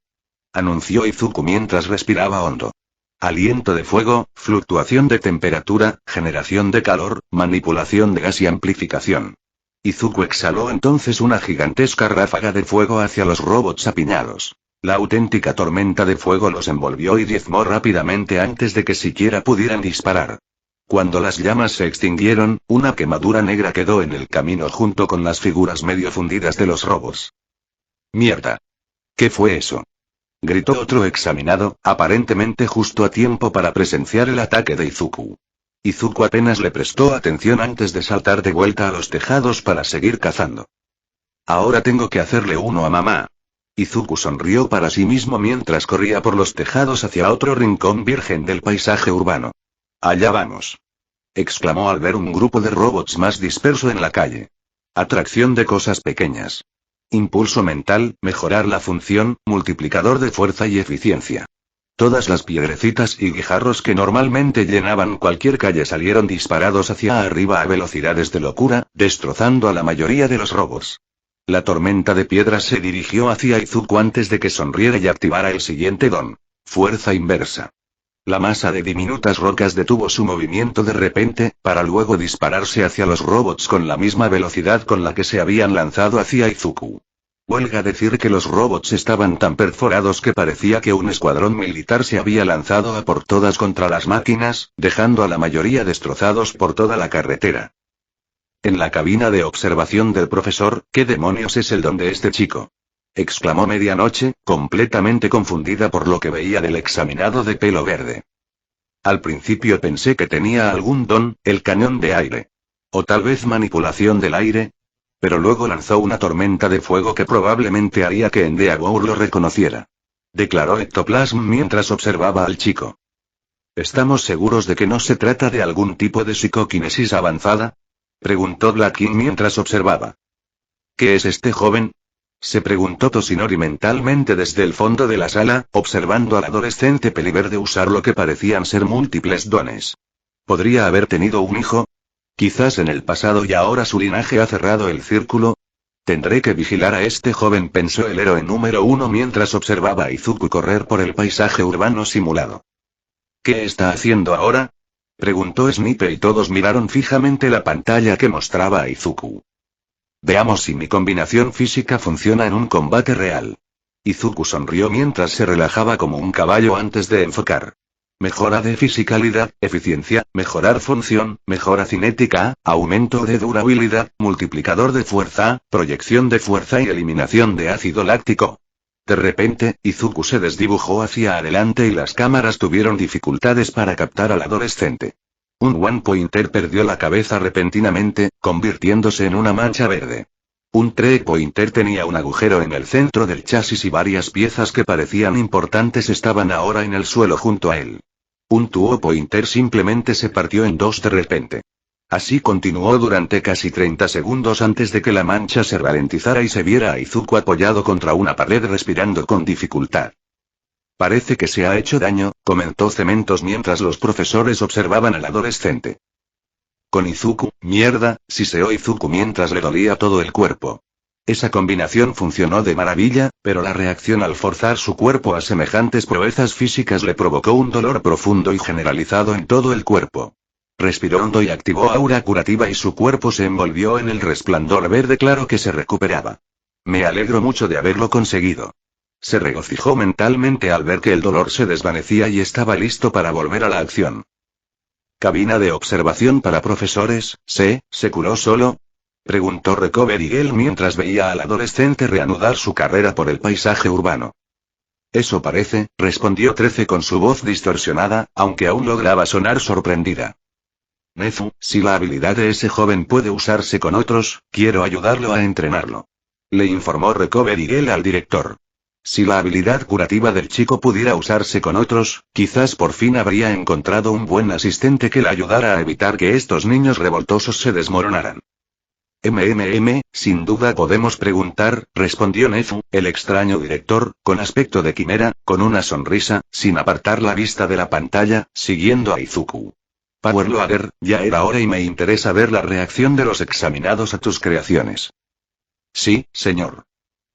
Anunció Izuku mientras respiraba hondo. Aliento de fuego, fluctuación de temperatura, generación de calor, manipulación de gas y amplificación. Izuku exhaló entonces una gigantesca ráfaga de fuego hacia los robots apiñados. La auténtica tormenta de fuego los envolvió y diezmó rápidamente antes de que siquiera pudieran disparar. Cuando las llamas se extinguieron, una quemadura negra quedó en el camino junto con las figuras medio fundidas de los robots. ¡Mierda! ¿Qué fue eso? Gritó otro examinado, aparentemente justo a tiempo para presenciar el ataque de Izuku. Izuku apenas le prestó atención antes de saltar de vuelta a los tejados para seguir cazando. Ahora tengo que hacerle uno a mamá. Izuku sonrió para sí mismo mientras corría por los tejados hacia otro rincón virgen del paisaje urbano. Allá vamos. Exclamó al ver un grupo de robots más disperso en la calle. Atracción de cosas pequeñas. Impulso mental, mejorar la función, multiplicador de fuerza y eficiencia. Todas las piedrecitas y guijarros que normalmente llenaban cualquier calle salieron disparados hacia arriba a velocidades de locura, destrozando a la mayoría de los robots. La tormenta de piedras se dirigió hacia Izuku antes de que sonriera y activara el siguiente don. Fuerza inversa. La masa de diminutas rocas detuvo su movimiento de repente, para luego dispararse hacia los robots con la misma velocidad con la que se habían lanzado hacia Izuku. Huelga decir que los robots estaban tan perforados que parecía que un escuadrón militar se había lanzado a por todas contra las máquinas, dejando a la mayoría destrozados por toda la carretera. En la cabina de observación del profesor, ¿qué demonios es el don de este chico?, exclamó Medianoche, completamente confundida por lo que veía del examinado de pelo verde. Al principio pensé que tenía algún don, el cañón de aire. O tal vez manipulación del aire. Pero luego lanzó una tormenta de fuego que probablemente haría que Endeavor lo reconociera. Declaró Ectoplasm mientras observaba al chico. ¿Estamos seguros de que no se trata de algún tipo de psicoquinesis avanzada?, preguntó Blackie mientras observaba. ¿Qué es este joven?, se preguntó Toshinori mentalmente desde el fondo de la sala, observando al adolescente peliverde usar lo que parecían ser múltiples dones. ¿Podría haber tenido un hijo? Quizás en el pasado y ahora su linaje ha cerrado el círculo. Tendré que vigilar a este joven, pensó el héroe número 1 mientras observaba a Izuku correr por el paisaje urbano simulado. ¿Qué está haciendo ahora?, preguntó Snipe y todos miraron fijamente la pantalla que mostraba a Izuku. Veamos si mi combinación física funciona en un combate real. Izuku sonrió mientras se relajaba como un caballo antes de enfocar. Mejora de fisicalidad, eficiencia, mejorar función, mejora cinética, aumento de durabilidad, multiplicador de fuerza, proyección de fuerza y eliminación de ácido láctico. De repente, Izuku se desdibujó hacia adelante y las cámaras tuvieron dificultades para captar al adolescente. Un One Pointer perdió la cabeza repentinamente, convirtiéndose en una mancha verde. Un Three Pointer tenía un agujero en el centro del chasis y varias piezas que parecían importantes estaban ahora en el suelo junto a él. Un Two Pointer simplemente se partió en dos de repente. Así continuó durante casi 30 segundos antes de que la mancha se ralentizara y se viera a Izuku apoyado contra una pared respirando con dificultad. Parece que se ha hecho daño, comentó Cementos mientras los profesores observaban al adolescente. Con Izuku, mierda, siseó Izuku mientras le dolía todo el cuerpo. Esa combinación funcionó de maravilla, pero la reacción al forzar su cuerpo a semejantes proezas físicas le provocó un dolor profundo y generalizado en todo el cuerpo. Respiró hondo y activó aura curativa y su cuerpo se envolvió en el resplandor verde claro que se recuperaba. Me alegro mucho de haberlo conseguido. Se regocijó mentalmente al ver que el dolor se desvanecía y estaba listo para volver a la acción. ¿Cabina de observación para profesores, se curó solo?, preguntó Recoverigel mientras veía al adolescente reanudar su carrera por el paisaje urbano. Eso parece, respondió 13 con su voz distorsionada, aunque aún lograba sonar sorprendida. Nezu, si la habilidad de ese joven puede usarse con otros, quiero ayudarlo a entrenarlo. Le informó Recoverigel al director. Si la habilidad curativa del chico pudiera usarse con otros, quizás por fin habría encontrado un buen asistente que le ayudara a evitar que estos niños revoltosos se desmoronaran. Sin duda podemos preguntar, respondió Nezu, el extraño director, con aspecto de quimera, con una sonrisa, sin apartar la vista de la pantalla, siguiendo a Izuku. Powerloader, ya era hora y me interesa ver la reacción de los examinados a tus creaciones. Sí, señor.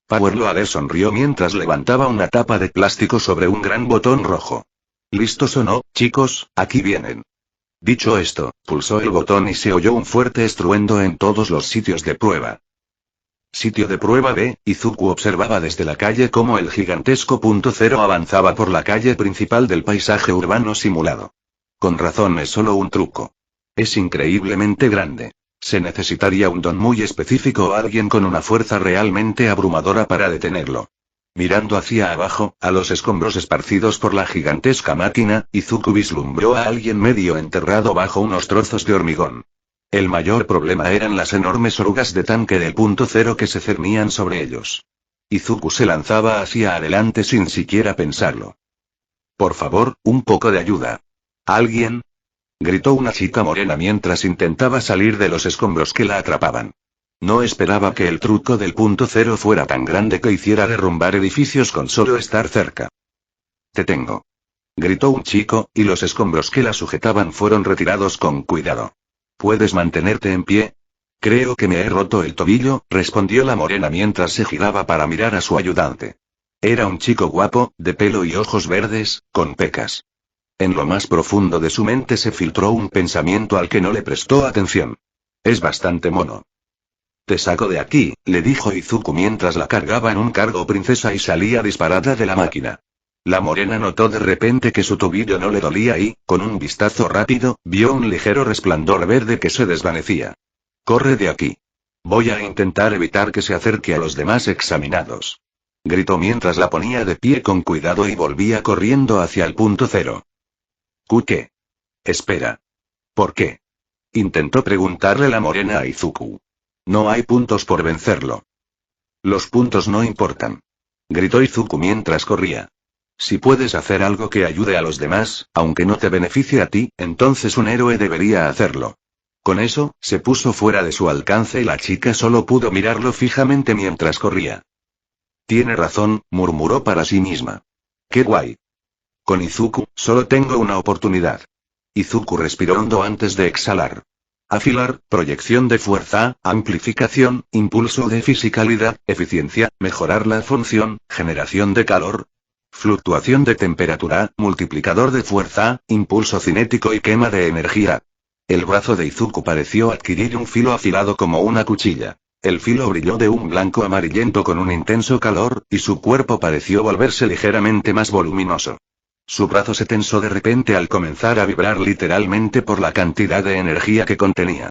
Powerloader sonrió mientras levantaba una tapa de plástico sobre un gran botón rojo. ¿Listos o no, chicos? Aquí vienen. Dicho esto, pulsó el botón y se oyó un fuerte estruendo en todos los sitios de prueba. Sitio de prueba B, Izuku observaba desde la calle cómo el gigantesco punto cero avanzaba por la calle principal del paisaje urbano simulado. Con razón es solo un truco. Es increíblemente grande. Se necesitaría un don muy específico o alguien con una fuerza realmente abrumadora para detenerlo. Mirando hacia abajo, a los escombros esparcidos por la gigantesca máquina, Izuku vislumbró a alguien medio enterrado bajo unos trozos de hormigón. El mayor problema eran las enormes orugas de tanque del punto cero que se cernían sobre ellos. Izuku se lanzaba hacia adelante sin siquiera pensarlo. Por favor, un poco de ayuda. ¿Alguien? Gritó una chica morena mientras intentaba salir de los escombros que la atrapaban. No esperaba que el truco del punto cero fuera tan grande que hiciera derrumbar edificios con solo estar cerca. Te tengo. Gritó un chico, y los escombros que la sujetaban fueron retirados con cuidado. ¿Puedes mantenerte en pie? Creo que me he roto el tobillo, respondió la morena mientras se giraba para mirar a su ayudante. Era un chico guapo, de pelo y ojos verdes, con pecas. ¿Qué En lo más profundo de su mente se filtró un pensamiento al que no le prestó atención. Es bastante mono. Te saco de aquí, le dijo Izuku mientras la cargaba en un cargo princesa y salía disparada de la máquina. La morena notó de repente que su tobillo no le dolía y, con un vistazo rápido, vio un ligero resplandor verde que se desvanecía. Corre de aquí. Voy a intentar evitar que se acerque a los demás examinados. Gritó mientras la ponía de pie con cuidado y volvía corriendo hacia el punto cero. ¿Qué? Espera. ¿Por qué? Intentó preguntarle la morena a Izuku. No hay puntos por vencerlo. Los puntos no importan. Gritó Izuku mientras corría. Si puedes hacer algo que ayude a los demás, aunque no te beneficie a ti, entonces un héroe debería hacerlo. Con eso, se puso fuera de su alcance y la chica solo pudo mirarlo fijamente mientras corría. Tiene razón, murmuró para sí misma. ¡Qué guay! Con Izuku, solo tengo una oportunidad. Izuku respiró hondo antes de exhalar. Afilar, proyección de fuerza, amplificación, impulso de fisicalidad, eficiencia, mejorar la función, generación de calor, fluctuación de temperatura, multiplicador de fuerza, impulso cinético y quema de energía. El brazo de Izuku pareció adquirir un filo afilado como una cuchilla. El filo brilló de un blanco amarillento con un intenso calor, y su cuerpo pareció volverse ligeramente más voluminoso. Su brazo se tensó de repente al comenzar a vibrar literalmente por la cantidad de energía que contenía.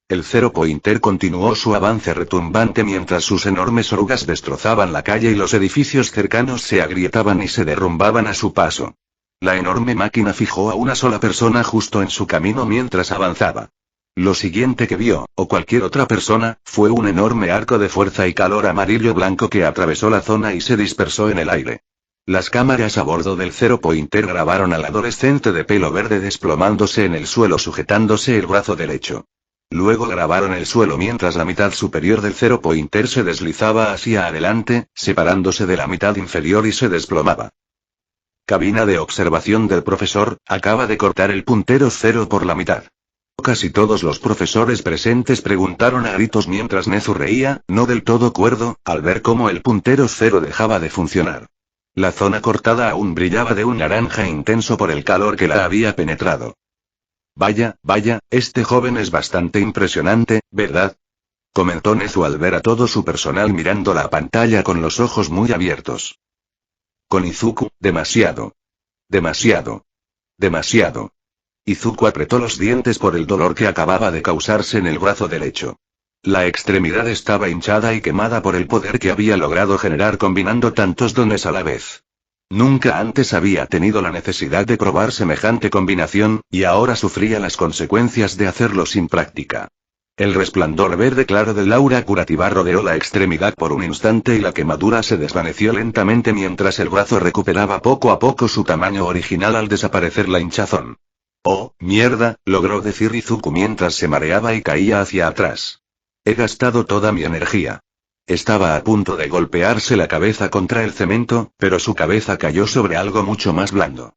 El Zero Pointer continuó su avance retumbante mientras sus enormes orugas destrozaban la calle y los edificios cercanos se agrietaban y se derrumbaban a su paso. La enorme máquina fijó a una sola persona justo en su camino mientras avanzaba. Lo siguiente que vio, o cualquier otra persona, fue un enorme arco de fuerza y calor amarillo-blanco que atravesó la zona y se dispersó en el aire. Las cámaras a bordo del Zero Pointer grabaron al adolescente de pelo verde desplomándose en el suelo sujetándose el brazo derecho. Luego grabaron el suelo mientras la mitad superior del Zero Pointer se deslizaba hacia adelante, separándose de la mitad inferior y se desplomaba. Cabina de observación del profesor, acaba de cortar el puntero cero por la mitad. Casi todos los profesores presentes preguntaron a gritos mientras Nezu reía, no del todo cuerdo, al ver cómo el puntero cero dejaba de funcionar. La zona cortada aún brillaba de un naranja intenso por el calor que la había penetrado. Vaya, este joven es bastante impresionante, ¿verdad? Comentó Nezu al ver a todo su personal mirando la pantalla con los ojos muy abiertos. Con Izuku, demasiado. Izuku apretó los dientes por el dolor que acababa de causarse en el brazo derecho. La extremidad estaba hinchada y quemada por el poder que había logrado generar combinando tantos dones a la vez. Nunca antes había tenido la necesidad de probar semejante combinación, y ahora sufría las consecuencias de hacerlo sin práctica. El resplandor verde claro del aura curativa rodeó la extremidad por un instante y la quemadura se desvaneció lentamente mientras el brazo recuperaba poco a poco su tamaño original al desaparecer la hinchazón. Oh, mierda, logró decir Izuku mientras se mareaba y caía hacia atrás. He gastado toda mi energía. Estaba a punto de golpearse la cabeza contra el cemento, pero su cabeza cayó sobre algo mucho más blando.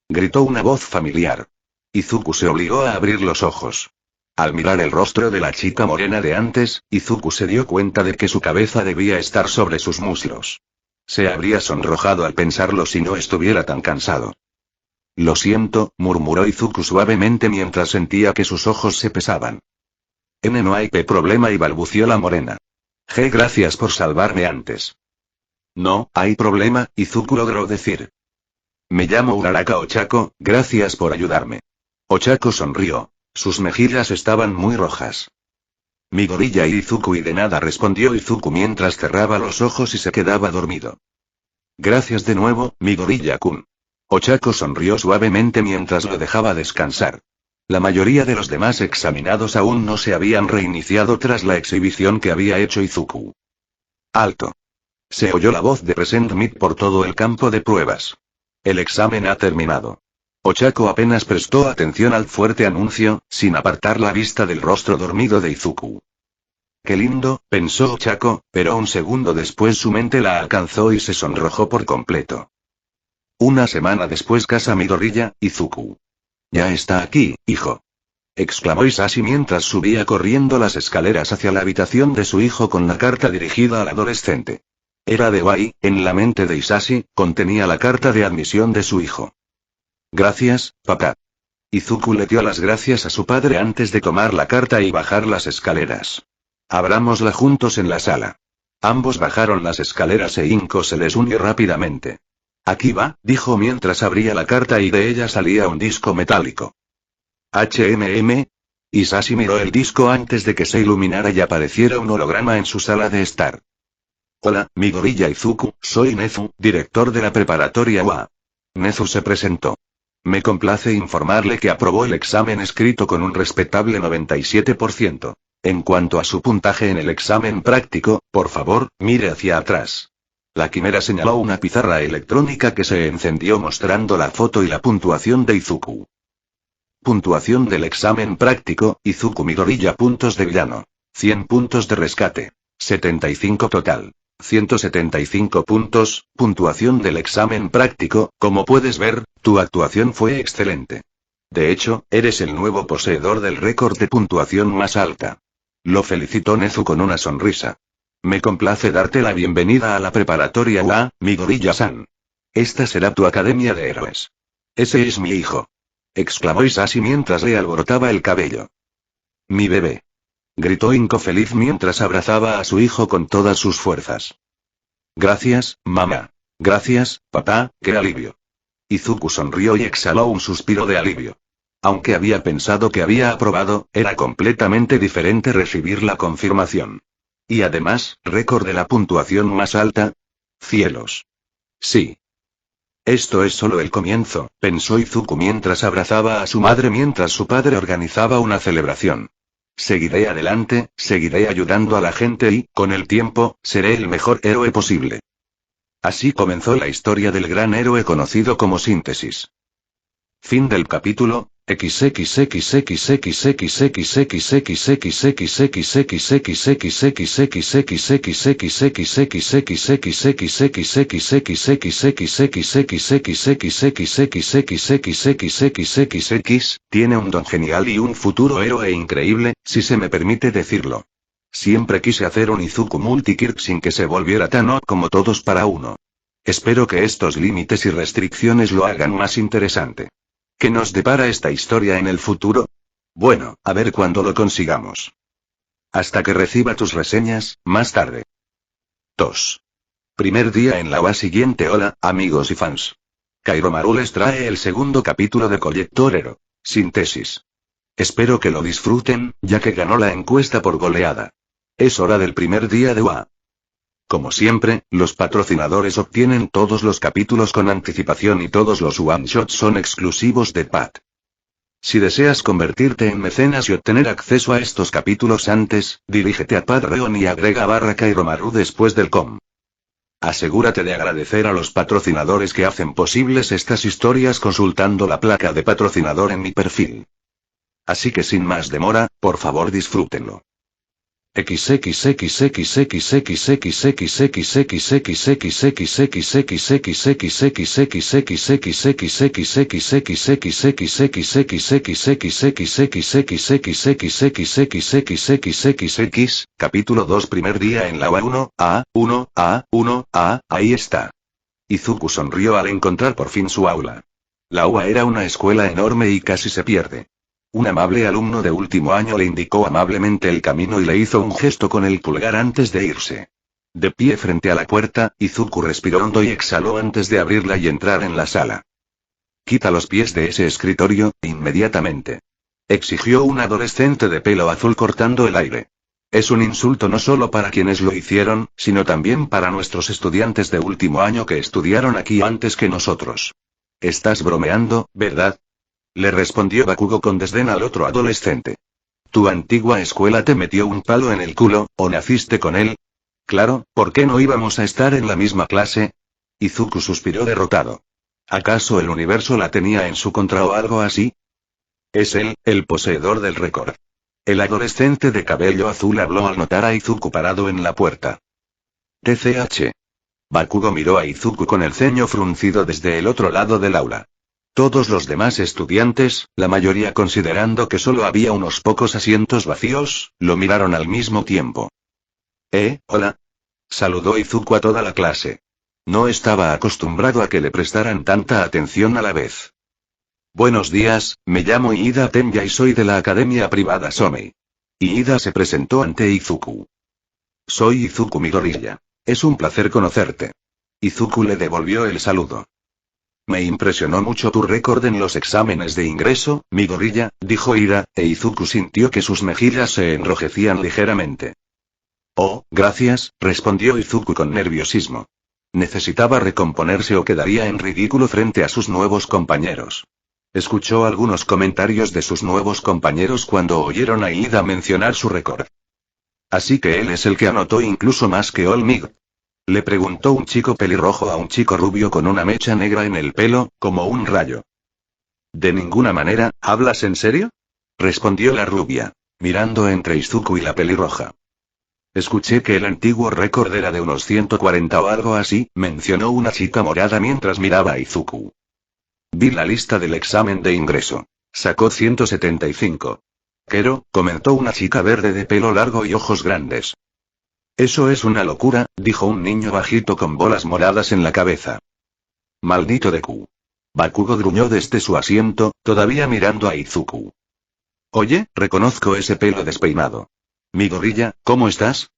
Gritó una voz familiar. Izuku se obligó a abrir los ojos. Al mirar el rostro de la chica morena de antes, Izuku se dio cuenta de que su cabeza debía estar sobre sus muslos. Se habría sonrojado al pensarlo si no estuviera tan cansado. Lo siento, murmuró Izuku suavemente mientras sentía que sus ojos se pesaban. No hay problema y balbució la morena. Gracias por salvarme antes. No, hay problema, Izuku logró decir. Me llamo Uraraka Ochako, gracias por ayudarme. Ochako sonrió. Sus mejillas estaban muy rojas. Mi gorilla y Izuku y de nada respondió Izuku mientras cerraba los ojos y se quedaba dormido. Gracias de nuevo, mi gorilla-kun. Ochako sonrió suavemente mientras lo dejaba descansar. La mayoría de los demás examinados aún no se habían reiniciado tras la exhibición que había hecho Izuku. Alto. Se oyó la voz de Present Meet por todo el campo de pruebas. El examen ha terminado. Ochako apenas prestó atención al fuerte anuncio, sin apartar la vista del rostro dormido de Izuku. Qué lindo, pensó Ochako, pero un segundo después su mente la alcanzó y se sonrojó por completo. Una semana después casa Midoriya, Izuku. Ya está aquí, hijo. Exclamó Isashi mientras subía corriendo las escaleras hacia la habitación de su hijo con la carta dirigida al adolescente. Era de Wai, en la mente de Isashi, contenía la carta de admisión de su hijo. Gracias, papá. Izuku le dio las gracias a su padre antes de tomar la carta y bajar las escaleras. Abrámosla juntos en la sala. Ambos bajaron las escaleras e Inko se les unió rápidamente. Aquí va, dijo mientras abría la carta y de ella salía un disco metálico. HMM. Isashi miró el disco antes de que se iluminara y apareciera un holograma en su sala de estar. Hola, Midoriya Izuku, soy Nezu, director de la preparatoria UA. Nezu se presentó. Me complace informarle que aprobó el examen escrito con un respetable 97%. En cuanto a su puntaje en el examen práctico, por favor, mire hacia atrás. La quimera señaló una pizarra electrónica que se encendió mostrando la foto y la puntuación de Izuku. Puntuación del examen práctico, Izuku Midoriya. Puntos de villano. 100 puntos de rescate. 75 total. 175 puntos. Puntuación del examen práctico, como puedes ver, tu actuación fue excelente. De hecho, eres el nuevo poseedor del récord de puntuación más alta. Lo felicitó Nezu con una sonrisa. Me complace darte la bienvenida a la preparatoria UA, Midoriya-san. Esta será tu academia de héroes. Ese es mi hijo. Exclamó Isashi mientras le alborotaba el cabello. Mi bebé. Gritó Inko feliz mientras abrazaba a su hijo con todas sus fuerzas. Gracias, mamá. Gracias, papá, qué alivio. Izuku sonrió y exhaló un suspiro de alivio. Aunque había pensado que había aprobado, era completamente diferente recibir la confirmación. Y además, récord de la puntuación más alta. Cielos. Sí. Esto es solo el comienzo, pensó Izuku mientras abrazaba a su madre mientras su padre organizaba una celebración. Seguiré adelante, seguiré ayudando a la gente y, con el tiempo, seré el mejor héroe posible. Así comenzó la historia del gran héroe conocido como Síntesis. Fin del capítulo. Tiene un don genial y un futuro héroe increíble, si se me permite decirlo. Siempre quise hacer un Izuku Multikirk sin que se volviera tan OP como todos para uno. Espero que estos límites y restricciones lo hagan más interesante. ¿Qué nos depara esta historia en el futuro? Bueno, a ver cuándo lo consigamos. Hasta que reciba tus reseñas, más tarde. 2. Primer día en la UA siguiente. Hola, amigos y fans. Kairomaru les trae el segundo capítulo de Collector Hero. Síntesis. Espero que lo disfruten, ya que ganó la encuesta por goleada. Es hora del primer día de UA. Como siempre, los patrocinadores obtienen todos los capítulos con anticipación y todos los one-shots son exclusivos de Pat. Si deseas convertirte en mecenas y obtener acceso a estos capítulos antes, dirígete a Patreon y agrega /Kairomaru después del com. Asegúrate de agradecer a los patrocinadores que hacen posibles estas historias consultando la placa de patrocinador en mi perfil. Así que sin más demora, por favor disfrútenlo. Capítulo 2. Primer día en la UA 1, ahí está. Izuku sonrió al encontrar por fin su aula. La UA era una escuela enorme y casi se pierde. Un amable alumno de último año le indicó amablemente el camino y le hizo un gesto con el pulgar antes de irse. De pie frente a la puerta, Izuku respiró hondo y exhaló antes de abrirla y entrar en la sala. Quita los pies de ese escritorio, inmediatamente. Exigió un adolescente de pelo azul cortando el aire. Es un insulto no solo para quienes lo hicieron, sino también para nuestros estudiantes de último año que estudiaron aquí antes que nosotros. Estás bromeando, ¿verdad? Le respondió Bakugo con desdén al otro adolescente. ¿Tu antigua escuela te metió un palo en el culo, o naciste con él? Claro, ¿por qué no íbamos a estar en la misma clase? Izuku suspiró derrotado. ¿Acaso el universo la tenía en su contra o algo así? Es él, el poseedor del récord. El adolescente de cabello azul habló al notar a Izuku parado en la puerta. TCH. Bakugo miró a Izuku con el ceño fruncido desde el otro lado del aula. Todos los demás estudiantes, la mayoría considerando que solo había unos pocos asientos vacíos, lo miraron al mismo tiempo. Hola. Saludó Izuku a toda la clase. No estaba acostumbrado a que le prestaran tanta atención a la vez. Buenos días, me llamo Iida Tenya y soy de la academia privada Somei. Iida se presentó ante Izuku. Soy Izuku Midoriya. Es un placer conocerte. Izuku le devolvió el saludo. Me impresionó mucho tu récord en los exámenes de ingreso, Midoriya, dijo Iida, e Izuku sintió que sus mejillas se enrojecían ligeramente. Oh, gracias, respondió Izuku con nerviosismo. Necesitaba recomponerse o quedaría en ridículo frente a sus nuevos compañeros. Escuchó algunos comentarios de sus nuevos compañeros cuando oyeron a Iida mencionar su récord. Así que él es el que anotó incluso más que Olmig. Le preguntó un chico pelirrojo a un chico rubio con una mecha negra en el pelo, como un rayo. De ninguna manera, ¿hablas en serio? Respondió la rubia, mirando entre Izuku y la pelirroja. Escuché que el antiguo récord era de unos 140 o algo así, mencionó una chica morada mientras miraba a Izuku. Vi la lista del examen de ingreso. Sacó 175. Kero, comentó una chica verde de pelo largo y ojos grandes. Eso es una locura, dijo un niño bajito con bolas moradas en la cabeza. Maldito Deku. Bakugo gruñó desde su asiento, todavía mirando a Izuku. Oye, reconozco ese pelo despeinado. Midoriya, ¿cómo estás?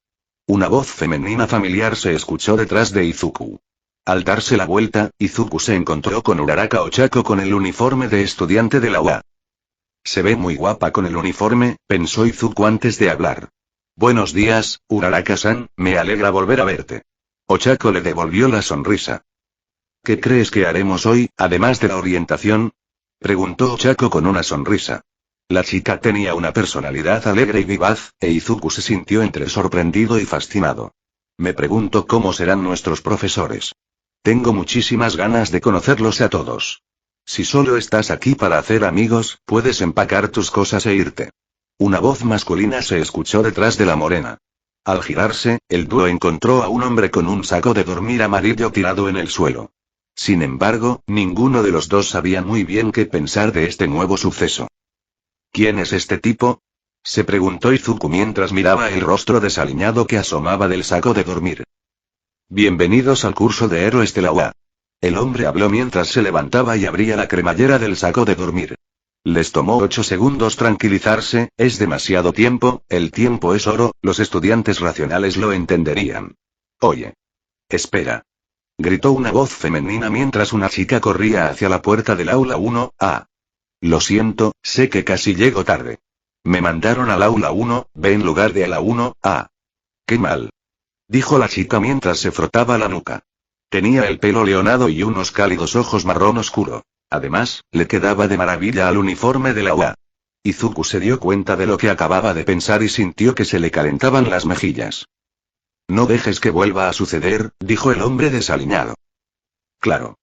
Una voz femenina familiar se escuchó detrás de Izuku. Al darse la vuelta, Izuku se encontró con Uraraka Ochako con el uniforme de estudiante de la UA. Se ve muy guapa con el uniforme, pensó Izuku antes de hablar. Buenos días, Uraraka-san, me alegra volver a verte. Ochako le devolvió la sonrisa. ¿Qué crees que haremos hoy, además de la orientación? Preguntó Ochako con una sonrisa. La chica tenía una personalidad alegre y vivaz, e Izuku se sintió entre sorprendido y fascinado. Me pregunto cómo serán nuestros profesores. Tengo muchísimas ganas de conocerlos a todos. Si solo estás aquí para hacer amigos, puedes empacar tus cosas e irte. Una voz masculina se escuchó detrás de la morena. Al girarse, el dúo encontró a un hombre con un saco de dormir amarillo tirado en el suelo. Sin embargo, ninguno de los dos sabía muy bien qué pensar de este nuevo suceso. ¿Quién es este tipo? Se preguntó Izuku mientras miraba el rostro desaliñado que asomaba del saco de dormir. Bienvenidos al curso de héroes de la UA. El hombre habló mientras se levantaba y abría la cremallera del saco de dormir. Les tomó 8 segundos tranquilizarse, es demasiado tiempo, el tiempo es oro, los estudiantes racionales lo entenderían. Oye. Espera. Gritó una voz femenina mientras una chica corría hacia la puerta del aula 1A. Lo siento, sé que casi llego tarde. Me mandaron al aula 1B en lugar de a la 1A. Qué mal. Dijo la chica mientras se frotaba la nuca. Tenía el pelo leonado y unos cálidos ojos marrón oscuro. Además, le quedaba de maravilla al uniforme de la UA. Izuku se dio cuenta de lo que acababa de pensar y sintió que se le calentaban las mejillas. No dejes que vuelva a suceder, dijo el hombre desaliñado. Claro.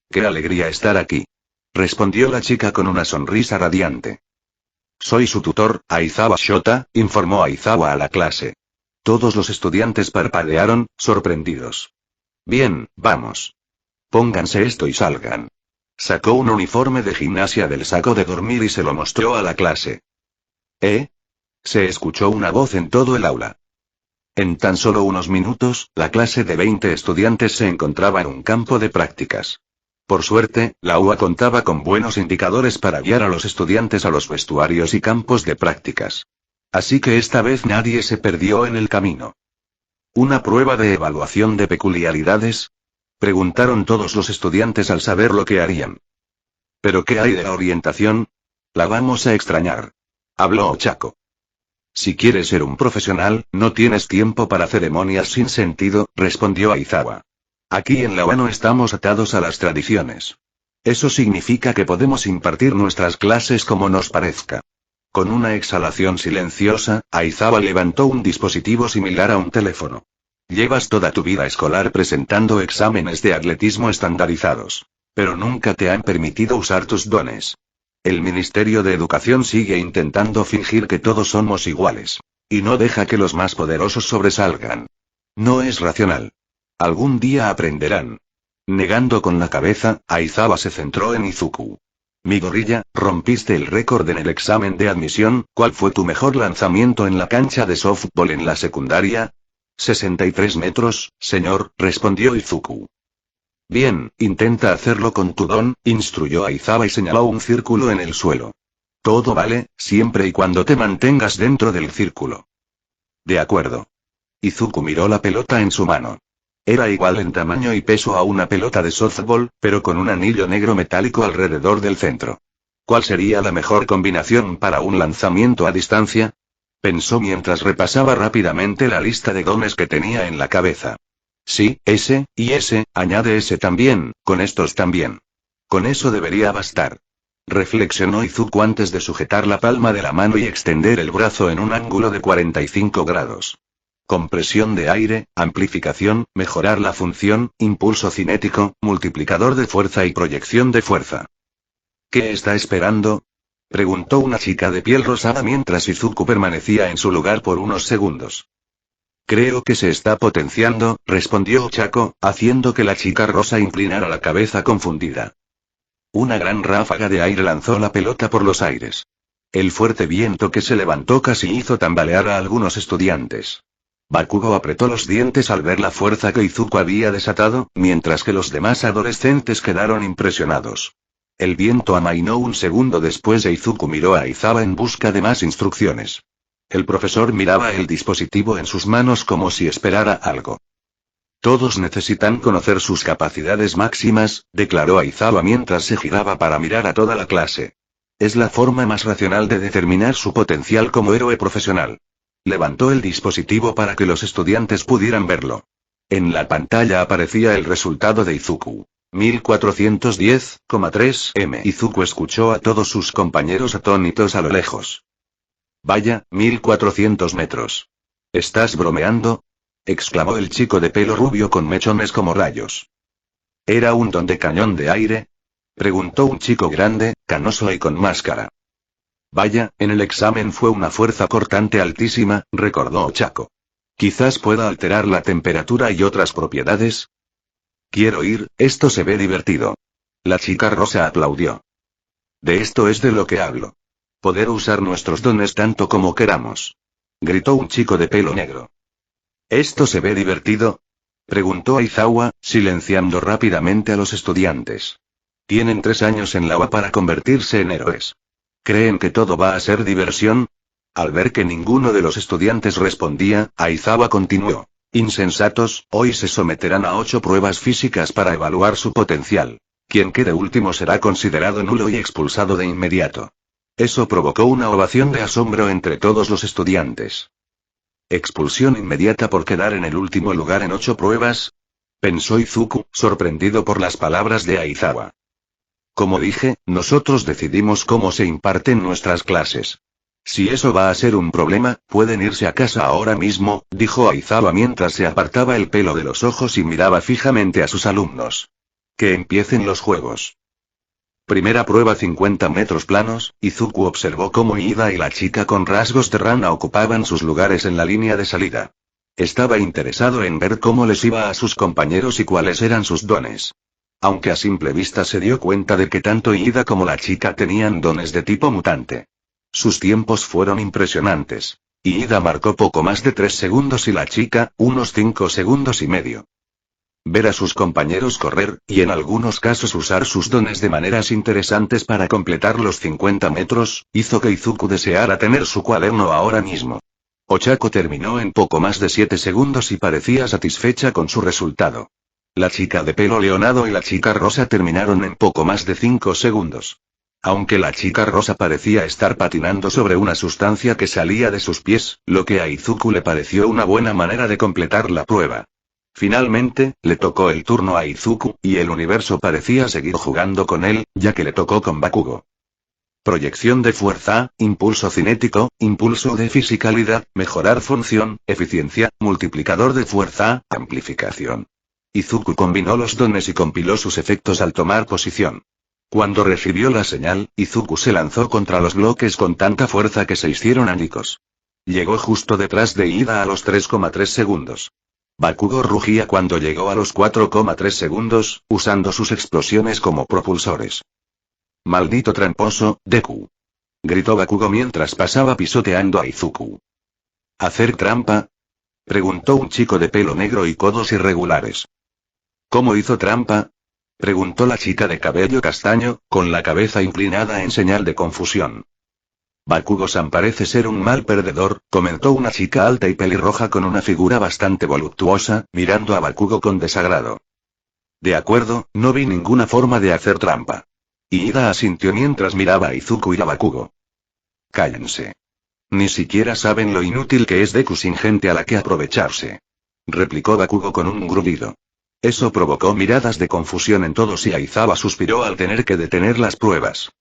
Qué alegría estar aquí. Respondió la chica con una sonrisa radiante. Soy su tutor, Aizawa Shota, informó Aizawa a la clase. Todos los estudiantes parpadearon, sorprendidos. Bien, vamos. Pónganse esto y salgan. Sacó un uniforme de gimnasia del saco de dormir y se lo mostró a la clase. ¿Eh? Se escuchó una voz en todo el aula. En tan solo unos minutos, la clase de 20 estudiantes se encontraba en un campo de prácticas. Por suerte, la UA contaba con buenos indicadores para guiar a los estudiantes a los vestuarios y campos de prácticas. Así que esta vez nadie se perdió en el camino. ¿Una prueba de evaluación de peculiaridades? Preguntaron todos los estudiantes al saber lo que harían. ¿Pero qué hay de la orientación? La vamos a extrañar. Habló Ochako. Si quieres ser un profesional, no tienes tiempo para ceremonias sin sentido, respondió Aizawa. Aquí en la UA no estamos atados a las tradiciones. Eso significa que podemos impartir nuestras clases como nos parezca. Con una exhalación silenciosa, Aizawa levantó un dispositivo similar a un teléfono. Llevas toda tu vida escolar presentando exámenes de atletismo estandarizados. Pero nunca te han permitido usar tus dones. El Ministerio de Educación sigue intentando fingir que todos somos iguales. Y no deja que los más poderosos sobresalgan. No es racional. Algún día aprenderán. Negando con la cabeza, Aizawa se centró en Izuku. Midoriya, rompiste el récord en el examen de admisión, ¿cuál fue tu mejor lanzamiento en la cancha de softball en la secundaria? 63 metros, señor, respondió Izuku. Bien, intenta hacerlo con tu don, instruyó Aizawa y señaló un círculo en el suelo. Todo vale, siempre y cuando te mantengas dentro del círculo. De acuerdo. Izuku miró la pelota en su mano. Era igual en tamaño y peso a una pelota de softball, pero con un anillo negro metálico alrededor del centro. ¿Cuál sería la mejor combinación para un lanzamiento a distancia? Pensó mientras repasaba rápidamente la lista de dones que tenía en la cabeza. Sí, ese, y ese, añade ese también, con estos también. Con eso debería bastar. Reflexionó Izuku antes de sujetar la palma de la mano y extender el brazo en un ángulo de 45 grados. Compresión de aire, amplificación, mejorar la función, impulso cinético, multiplicador de fuerza y proyección de fuerza. ¿Qué está esperando? Preguntó una chica de piel rosada mientras Izuku permanecía en su lugar por unos segundos. Creo que se está potenciando, respondió Ochako, haciendo que la chica rosa inclinara la cabeza confundida. Una gran ráfaga de aire lanzó la pelota por los aires. El fuerte viento que se levantó casi hizo tambalear a algunos estudiantes. Bakugo apretó los dientes al ver la fuerza que Izuku había desatado, mientras que los demás adolescentes quedaron impresionados. El viento amainó un segundo después e Izuku miró a Aizawa en busca de más instrucciones. El profesor miraba el dispositivo en sus manos como si esperara algo. Todos necesitan conocer sus capacidades máximas, declaró Aizawa mientras se giraba para mirar a toda la clase. Es la forma más racional de determinar su potencial como héroe profesional. Levantó el dispositivo para que los estudiantes pudieran verlo. En la pantalla aparecía el resultado de Izuku. 1410,3 m. Izuku escuchó a todos sus compañeros atónitos a lo lejos. Vaya, 1400 metros. ¿Estás bromeando? Exclamó el chico de pelo rubio con mechones como rayos. ¿Era un don de cañón de aire? Preguntó un chico grande, canoso y con máscara. Vaya, en el examen fue una fuerza cortante altísima, recordó Ochako. Quizás pueda alterar la temperatura y otras propiedades. Quiero ir, esto se ve divertido. La chica rosa aplaudió. De esto es de lo que hablo. Poder usar nuestros dones tanto como queramos. Gritó un chico de pelo negro. ¿Esto se ve divertido? Preguntó Aizawa, silenciando rápidamente a los estudiantes. Tienen 3 años en la UA para convertirse en héroes. ¿Creen que todo va a ser diversión? Al ver que ninguno de los estudiantes respondía, Aizawa continuó. Insensatos, hoy se someterán a 8 pruebas físicas para evaluar su potencial. Quien quede último será considerado nulo y expulsado de inmediato. Eso provocó una ovación de asombro entre todos los estudiantes. ¿Expulsión inmediata por quedar en el último lugar en 8 pruebas? Pensó Izuku, sorprendido por las palabras de Aizawa. Como dije, nosotros decidimos cómo se imparten nuestras clases. Si eso va a ser un problema, pueden irse a casa ahora mismo, dijo Aizawa mientras se apartaba el pelo de los ojos y miraba fijamente a sus alumnos. Que empiecen los juegos. Primera prueba 50 metros planos, Izuku observó cómo Iida y la chica con rasgos de rana ocupaban sus lugares en la línea de salida. Estaba interesado en ver cómo les iba a sus compañeros y cuáles eran sus dones. Aunque a simple vista se dio cuenta de que tanto Iida como la chica tenían dones de tipo mutante. Sus tiempos fueron impresionantes. Iida marcó poco más de 3 segundos y la chica, unos 5 segundos y medio. Ver a sus compañeros correr, y en algunos casos usar sus dones de maneras interesantes para completar los 50 metros, hizo que Izuku deseara tener su cuaderno ahora mismo. Ochako terminó en poco más de 7 segundos y parecía satisfecha con su resultado. La chica de pelo leonado y la chica rosa terminaron en poco más de 5 segundos. Aunque la chica rosa parecía estar patinando sobre una sustancia que salía de sus pies, lo que a Izuku le pareció una buena manera de completar la prueba. Finalmente, le tocó el turno a Izuku, y el universo parecía seguir jugando con él, ya que le tocó con Bakugo. Proyección de fuerza, impulso cinético, impulso de fisicalidad, mejorar función, eficiencia, multiplicador de fuerza, amplificación. Izuku combinó los dones y compiló sus efectos al tomar posición. Cuando recibió la señal, Izuku se lanzó contra los bloques con tanta fuerza que se hicieron añicos. Llegó justo detrás de Iida a los 3,3 segundos. Bakugo rugía cuando llegó a los 4,3 segundos, usando sus explosiones como propulsores. ¡Maldito tramposo, Deku! Gritó Bakugo mientras pasaba pisoteando a Izuku. ¿Hacer trampa? Preguntó un chico de pelo negro y codos irregulares. ¿Cómo hizo trampa? Preguntó la chica de cabello castaño, con la cabeza inclinada en señal de confusión. Bakugo-san parece ser un mal perdedor, comentó una chica alta y pelirroja con una figura bastante voluptuosa, mirando a Bakugo con desagrado. De acuerdo, no vi ninguna forma de hacer trampa. Iida asintió mientras miraba a Izuku y a Bakugo. Cállense. Ni siquiera saben lo inútil que es Deku sin gente a la que aprovecharse. Replicó Bakugo con un gruñido. Eso provocó miradas de confusión en todos y Aizawa suspiró al tener que detener las pruebas.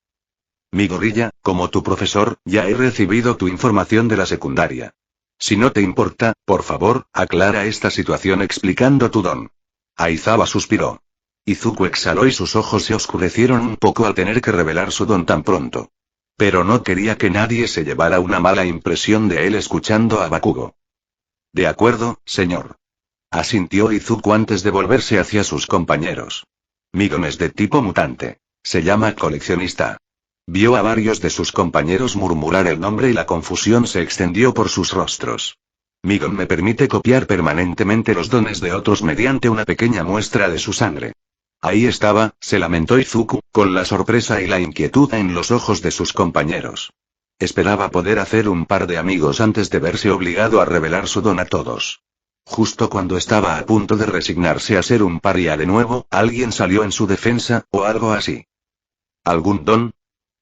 Mi gorilla, como tu profesor, ya he recibido tu información de la secundaria. Si no te importa, por favor, aclara esta situación explicando tu don. Aizawa suspiró. Izuku exhaló y sus ojos se oscurecieron un poco al tener que revelar su don tan pronto. Pero no quería que nadie se llevara una mala impresión de él escuchando a Bakugo. De acuerdo, señor. Asintió Izuku antes de volverse hacia sus compañeros. Mi don es de tipo mutante. Se llama coleccionista. Vio a varios de sus compañeros murmurar el nombre y la confusión se extendió por sus rostros. Mi don me permite copiar permanentemente los dones de otros mediante una pequeña muestra de su sangre. Ahí estaba, se lamentó Izuku, con la sorpresa y la inquietud en los ojos de sus compañeros. Esperaba poder hacer un par de amigos antes de verse obligado a revelar su don a todos. Justo cuando estaba a punto de resignarse a ser un paria de nuevo, alguien salió en su defensa, o algo así. ¿Algún don?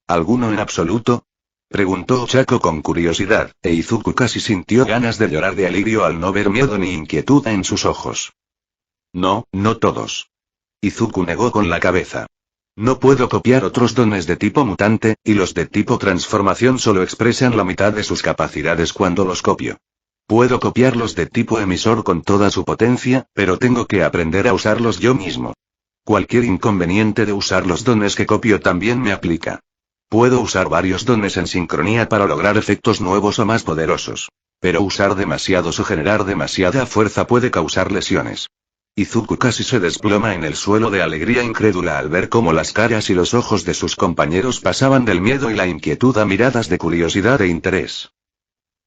¿Alguno en absoluto? Preguntó Chaco con curiosidad, e Izuku casi sintió ganas de llorar de alivio al no ver miedo ni inquietud en sus ojos. No, no todos. Izuku negó con la cabeza. No puedo copiar otros dones de tipo mutante, y los de tipo transformación solo expresan la mitad de sus capacidades cuando los copio. Puedo copiarlos de tipo emisor con toda su potencia, pero tengo que aprender a usarlos yo mismo. Cualquier inconveniente de usar los dones que copio también me aplica. Puedo usar varios dones en sincronía para lograr efectos nuevos o más poderosos. Pero usar demasiados o generar demasiada fuerza puede causar lesiones. Izuku casi se desploma en el suelo de alegría incrédula al ver cómo las caras y los ojos de sus compañeros pasaban del miedo y la inquietud a miradas de curiosidad e interés.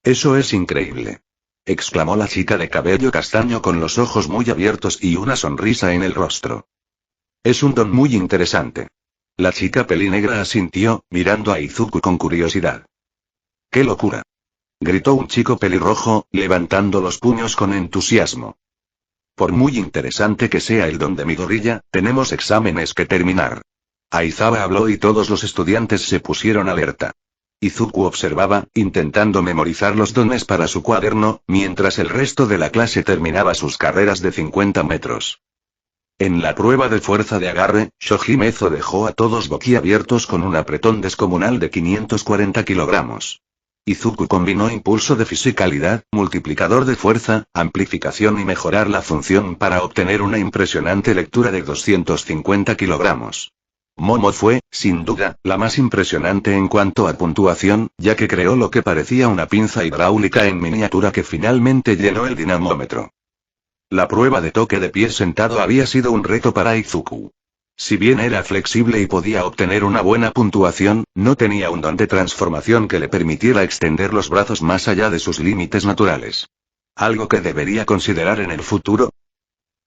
Eso es increíble. Exclamó la chica de cabello castaño con los ojos muy abiertos y una sonrisa en el rostro. Es un don muy interesante. La chica pelinegra asintió, mirando a Izuku con curiosidad. ¡Qué locura! Gritó un chico pelirrojo, levantando los puños con entusiasmo. Por muy interesante que sea el don de mi gorilla, tenemos exámenes que terminar. Aizawa habló y todos los estudiantes se pusieron alerta. Izuku observaba, intentando memorizar los dones para su cuaderno, mientras el resto de la clase terminaba sus carreras de 50 metros. En la prueba de fuerza de agarre, Shoji-Mezo dejó a todos boquiabiertos con un apretón descomunal de 540 kilogramos. Izuku combinó impulso de fisicalidad, multiplicador de fuerza, amplificación y mejorar la función para obtener una impresionante lectura de 250 kilogramos. Momo fue, sin duda, la más impresionante en cuanto a puntuación, ya que creó lo que parecía una pinza hidráulica en miniatura que finalmente llenó el dinamómetro. La prueba de toque de pie sentado había sido un reto para Izuku. Si bien era flexible y podía obtener una buena puntuación, no tenía un don de transformación que le permitiera extender los brazos más allá de sus límites naturales. ¿Algo que debería considerar en el futuro?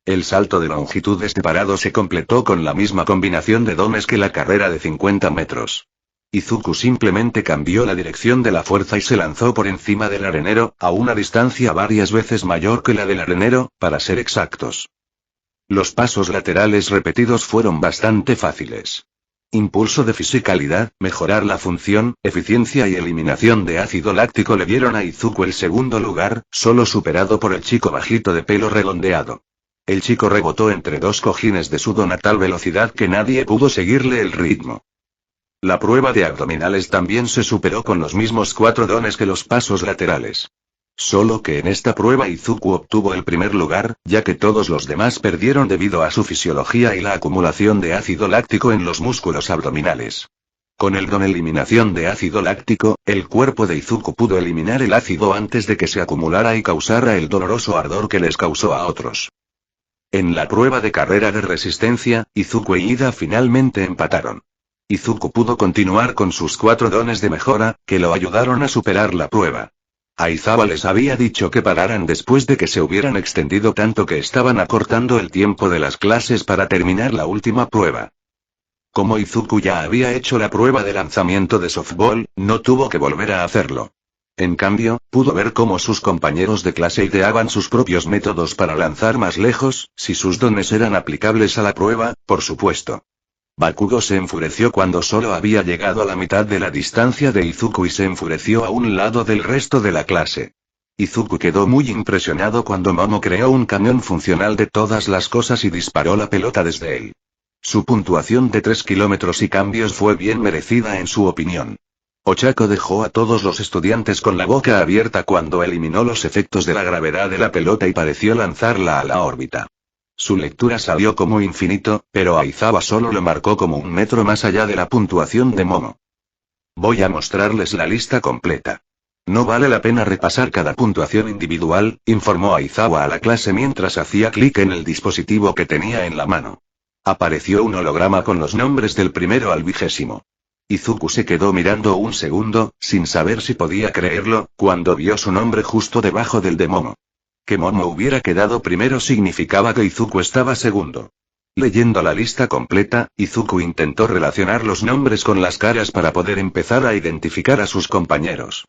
El salto de longitud parado se completó con la misma combinación de dones que la carrera de 50 metros. Izuku simplemente cambió la dirección de la fuerza y se lanzó por encima del arenero, a una distancia varias veces mayor que la del arenero, para ser exactos. Los pasos laterales repetidos fueron bastante fáciles. Impulso de fisicalidad, mejorar la función, eficiencia y eliminación de ácido láctico le dieron a Izuku el segundo lugar, solo superado por el chico bajito de pelo redondeado. El chico rebotó entre dos cojines de su don a tal velocidad que nadie pudo seguirle el ritmo. La prueba de abdominales también se superó con los mismos 4 dones que los pasos laterales. Solo que en esta prueba Izuku obtuvo el primer lugar, ya que todos los demás perdieron debido a su fisiología y la acumulación de ácido láctico en los músculos abdominales. Con el don eliminación de ácido láctico, el cuerpo de Izuku pudo eliminar el ácido antes de que se acumulara y causara el doloroso ardor que les causó a otros. En la prueba de carrera de resistencia, Izuku y Iida finalmente empataron. Izuku pudo continuar con sus 4 dones de mejora, que lo ayudaron a superar la prueba. Aizawa les había dicho que pararan después de que se hubieran extendido tanto que estaban acortando el tiempo de las clases para terminar la última prueba. Como Izuku ya había hecho la prueba de lanzamiento de softball, no tuvo que volver a hacerlo. En cambio, pudo ver cómo sus compañeros de clase ideaban sus propios métodos para lanzar más lejos, si sus dones eran aplicables a la prueba, por supuesto. Bakugo se enfureció cuando solo había llegado a la mitad de la distancia de Izuku y se enfureció a un lado del resto de la clase. Izuku quedó muy impresionado cuando Momo creó un camión funcional de todas las cosas y disparó la pelota desde él. Su puntuación de 3 kilómetros y cambios fue bien merecida en su opinión. Ochako dejó a todos los estudiantes con la boca abierta cuando eliminó los efectos de la gravedad de la pelota y pareció lanzarla a la órbita. Su lectura salió como infinito, pero Aizawa solo lo marcó como 1 metro más allá de la puntuación de Momo. Voy a mostrarles la lista completa. No vale la pena repasar cada puntuación individual, informó Aizawa a la clase mientras hacía clic en el dispositivo que tenía en la mano. Apareció un holograma con los nombres del primero al 20. Izuku se quedó mirando un segundo, sin saber si podía creerlo, cuando vio su nombre justo debajo del de Momo. Que Momo hubiera quedado primero significaba que Izuku estaba segundo. Leyendo la lista completa, Izuku intentó relacionar los nombres con las caras para poder empezar a identificar a sus compañeros.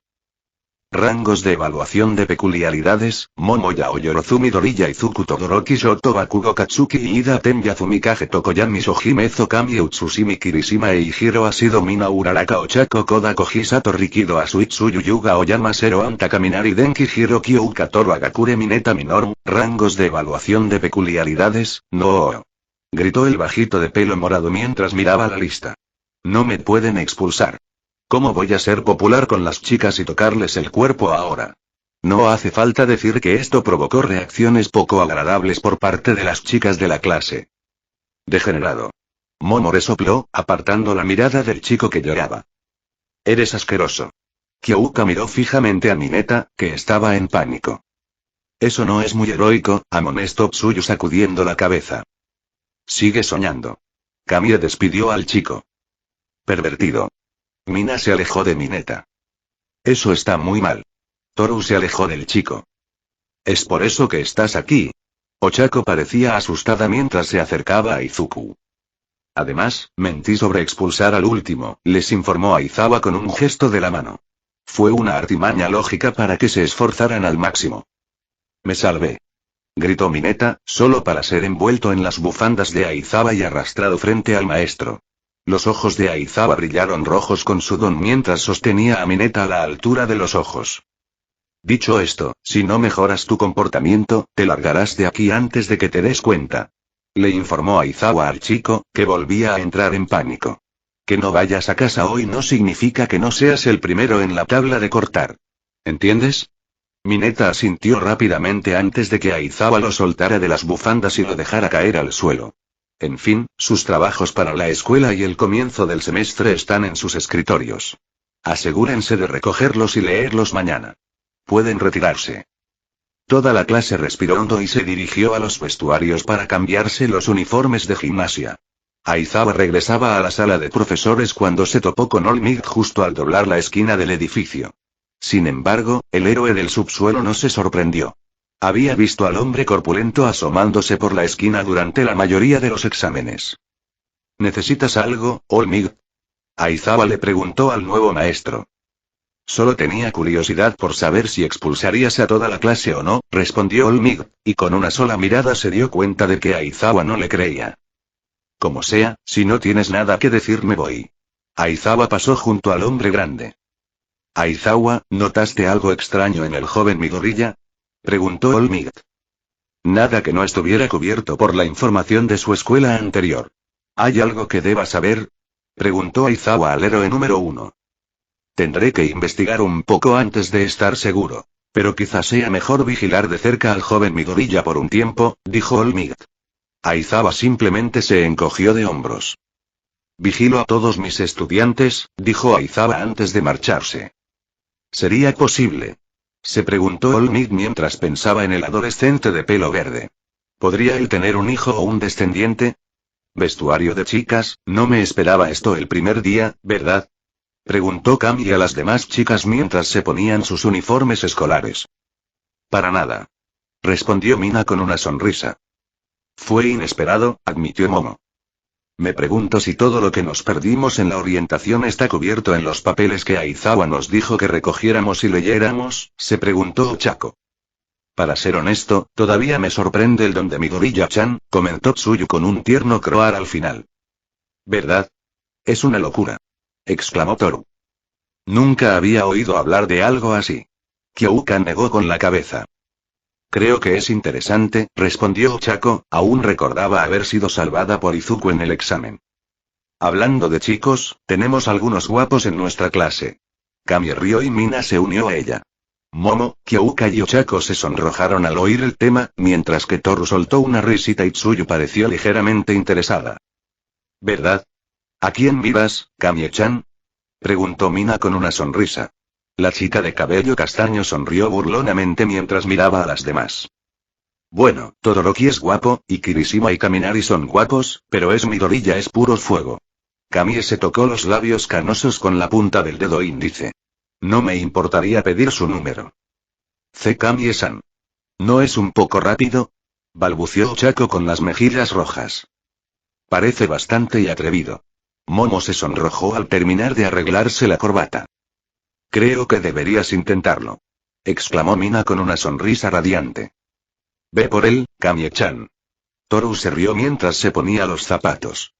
Rangos de evaluación de peculiaridades: Momo Yao Yorozumi Doriya Izuku Todoroki Shoto Bakugo Katsuki Iida Ten Yazumi Kage Tokoyami Sohime Zokami Utsushimi Kirishima Eijiro Asido Mina Uraraka Ochako Koda Koji Sato Rikido Asuitsu Yuyuga Oyama Sero Anta Kaminari Denki Hiro Kyouka Toru Agakure Mineta Minoru. Rangos de evaluación de peculiaridades: No. Gritó el bajito de pelo morado mientras miraba la lista. No me pueden expulsar. ¿Cómo voy a ser popular con las chicas y tocarles el cuerpo ahora? No hace falta decir que esto provocó reacciones poco agradables por parte de las chicas de la clase. Degenerado. Momo resopló, apartando la mirada del chico que lloraba. Eres asqueroso. Kyouka miró fijamente a Mineta, que estaba en pánico. Eso no es muy heroico, amonestó Tsuyu sacudiendo la cabeza. Sigue soñando. Kamie despidió al chico. Pervertido. Mina se alejó de Mineta. Eso está muy mal. Toru se alejó del chico. ¿Es por eso que estás aquí? Ochako parecía asustada mientras se acercaba a Izuku. Además, mentí sobre expulsar al último, les informó Aizawa con un gesto de la mano. Fue una artimaña lógica para que se esforzaran al máximo. Me salvé. Gritó Mineta, solo para ser envuelto en las bufandas de Aizawa y arrastrado frente al maestro. Los ojos de Aizawa brillaron rojos con sudor mientras sostenía a Mineta a la altura de los ojos. Dicho esto, si no mejoras tu comportamiento, te largarás de aquí antes de que te des cuenta. Le informó Aizawa al chico, que volvía a entrar en pánico. Que no vayas a casa hoy no significa que no seas el primero en la tabla de cortar. ¿Entiendes? Mineta asintió rápidamente antes de que Aizawa lo soltara de las bufandas y lo dejara caer al suelo. En fin, sus trabajos para la escuela y el comienzo del semestre están en sus escritorios. Asegúrense de recogerlos y leerlos mañana. Pueden retirarse. Toda la clase respiró hondo y se dirigió a los vestuarios para cambiarse los uniformes de gimnasia. Aizawa regresaba a la sala de profesores cuando se topó con All Might justo al doblar la esquina del edificio. Sin embargo, el héroe del subsuelo no se sorprendió. Había visto al hombre corpulento asomándose por la esquina durante la mayoría de los exámenes. ¿Necesitas algo, All Might? Aizawa le preguntó al nuevo maestro. Solo tenía curiosidad por saber si expulsarías a toda la clase o no, respondió All Might, y con una sola mirada se dio cuenta de que Aizawa no le creía. Como sea, si no tienes nada que decir me voy. Aizawa pasó junto al hombre grande. Aizawa, ¿notaste algo extraño en el joven Midoriya? Preguntó All Might. Nada que no estuviera cubierto por la información de su escuela anterior. ¿Hay algo que deba saber? Preguntó Aizawa al héroe número 1. Tendré que investigar un poco antes de estar seguro. Pero quizás sea mejor vigilar de cerca al joven Midoriya por un tiempo, dijo All Might. Aizawa simplemente se encogió de hombros. Vigilo a todos mis estudiantes, dijo Aizawa antes de marcharse. ¿Sería posible? Se preguntó All Might mientras pensaba en el adolescente de pelo verde. ¿Podría él tener un hijo o un descendiente? Vestuario de chicas, no me esperaba esto el primer día, ¿verdad? Preguntó Kami a las demás chicas mientras se ponían sus uniformes escolares. Para nada. Respondió Mina con una sonrisa. Fue inesperado, admitió Momo. Me pregunto si todo lo que nos perdimos en la orientación está cubierto en los papeles que Aizawa nos dijo que recogiéramos y leyéramos, se preguntó Ochako. Para ser honesto, todavía me sorprende el don de Midoriya-chan, comentó Tsuyu con un tierno croar al final. ¿Verdad? Es una locura. Exclamó Toru. Nunca había oído hablar de algo así. Kyouka negó con la cabeza. Creo que es interesante, respondió Ochako, aún recordaba haber sido salvada por Izuku en el examen. Hablando de chicos, tenemos algunos guapos en nuestra clase. Kami rió y Mina se unió a ella. Momo, Kyouka y Ochako se sonrojaron al oír el tema, mientras que Toru soltó una risita y Tsuyu pareció ligeramente interesada. ¿Verdad? ¿A quién miras, Kami-chan? Preguntó Mina con una sonrisa. La chica de cabello castaño sonrió burlonamente mientras miraba a las demás. Bueno, Todoroki es guapo, y Kirishima y Kaminari son guapos, pero Midoriya es puro fuego. Kami se tocó los labios canosos con la punta del dedo índice. No me importaría pedir su número. Kami-san. ¿No es un poco rápido? Balbuceó Ochako con las mejillas rojas. Parece bastante y atrevido. Momo se sonrojó al terminar de arreglarse la corbata. Creo que deberías intentarlo. Exclamó Mina con una sonrisa radiante. Ve por él, Kami-chan. Toru se rió mientras se ponía los zapatos.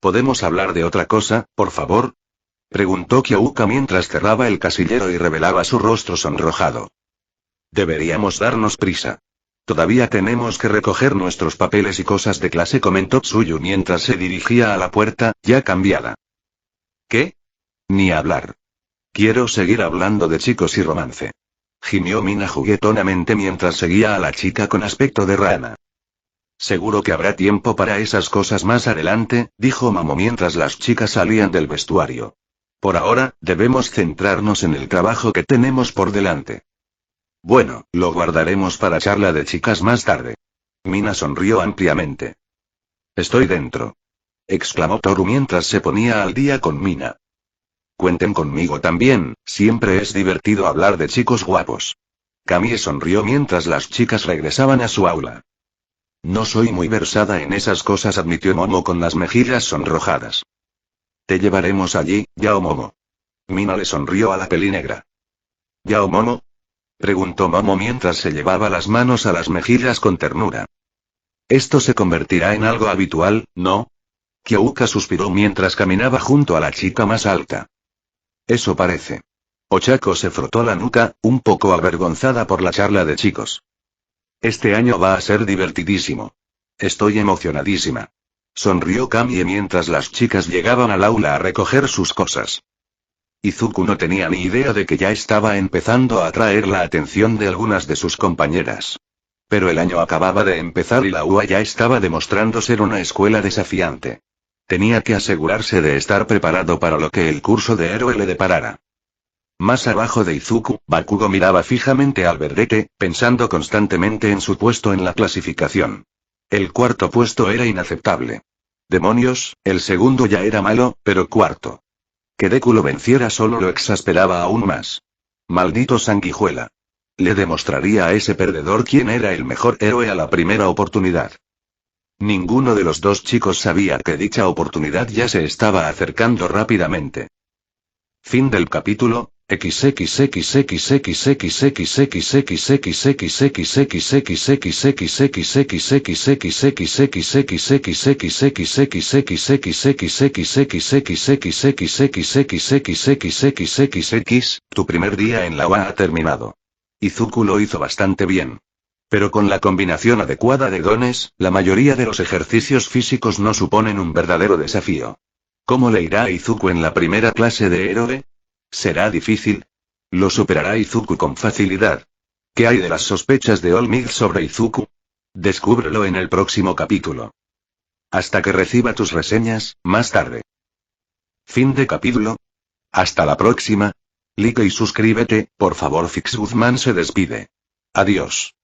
¿Podemos hablar de otra cosa, por favor? Preguntó Kyouka mientras cerraba el casillero y revelaba su rostro sonrojado. Deberíamos darnos prisa. Todavía tenemos que recoger nuestros papeles y cosas de clase, comentó Tsuyu mientras se dirigía a la puerta, ya cambiada. ¿Qué? Ni hablar. Quiero seguir hablando de chicos y romance. Gimió Mina juguetonamente mientras seguía a la chica con aspecto de rana. Seguro que habrá tiempo para esas cosas más adelante, dijo Momo mientras las chicas salían del vestuario. Por ahora, debemos centrarnos en el trabajo que tenemos por delante. Bueno, lo guardaremos para charla de chicas más tarde. Mina sonrió ampliamente. Estoy dentro. Exclamó Toru mientras se ponía al día con Mina. Cuenten conmigo también, siempre es divertido hablar de chicos guapos. Kami sonrió mientras las chicas regresaban a su aula. No soy muy versada en esas cosas, admitió Momo con las mejillas sonrojadas. Te llevaremos allí, Yao Momo. Mina le sonrió a la pelinegra. ¿Yao Momo? Preguntó Momo mientras se llevaba las manos a las mejillas con ternura. Esto se convertirá en algo habitual, ¿no? Kyouka suspiró mientras caminaba junto a la chica más alta. Eso parece. Ochako se frotó la nuca, un poco avergonzada por la charla de chicos. Este año va a ser divertidísimo. Estoy emocionadísima. Sonrió Kami mientras las chicas llegaban al aula a recoger sus cosas. Izuku no tenía ni idea de que ya estaba empezando a atraer la atención de algunas de sus compañeras. Pero el año acababa de empezar y la UA ya estaba demostrando ser una escuela desafiante. Tenía que asegurarse de estar preparado para lo que el curso de héroe le deparara. Más abajo de Izuku, Bakugo miraba fijamente al verdete, pensando constantemente en su puesto en la clasificación. El cuarto puesto era inaceptable. Demonios, el segundo ya era malo, pero cuarto. Que Deku lo venciera solo lo exasperaba aún más. Maldito sanguijuela. Le demostraría a ese perdedor quién era el mejor héroe a la primera oportunidad. Ninguno de los dos chicos sabía que dicha oportunidad ya se estaba acercando rápidamente. Fin del capítulo. Tu primer día en la UA ha terminado. Izuku lo hizo bastante bien. Pero con la combinación adecuada de dones, la mayoría de los ejercicios físicos no suponen un verdadero desafío. ¿Cómo le irá a Izuku en la primera clase de héroe? ¿Será difícil? ¿Lo superará Izuku con facilidad? ¿Qué hay de las sospechas de All Might sobre Izuku? Descúbrelo en el próximo capítulo. Hasta que reciba tus reseñas, más tarde. Fin de capítulo. Hasta la próxima. Like y suscríbete, por favor. Fix Guzmán se despide. Adiós.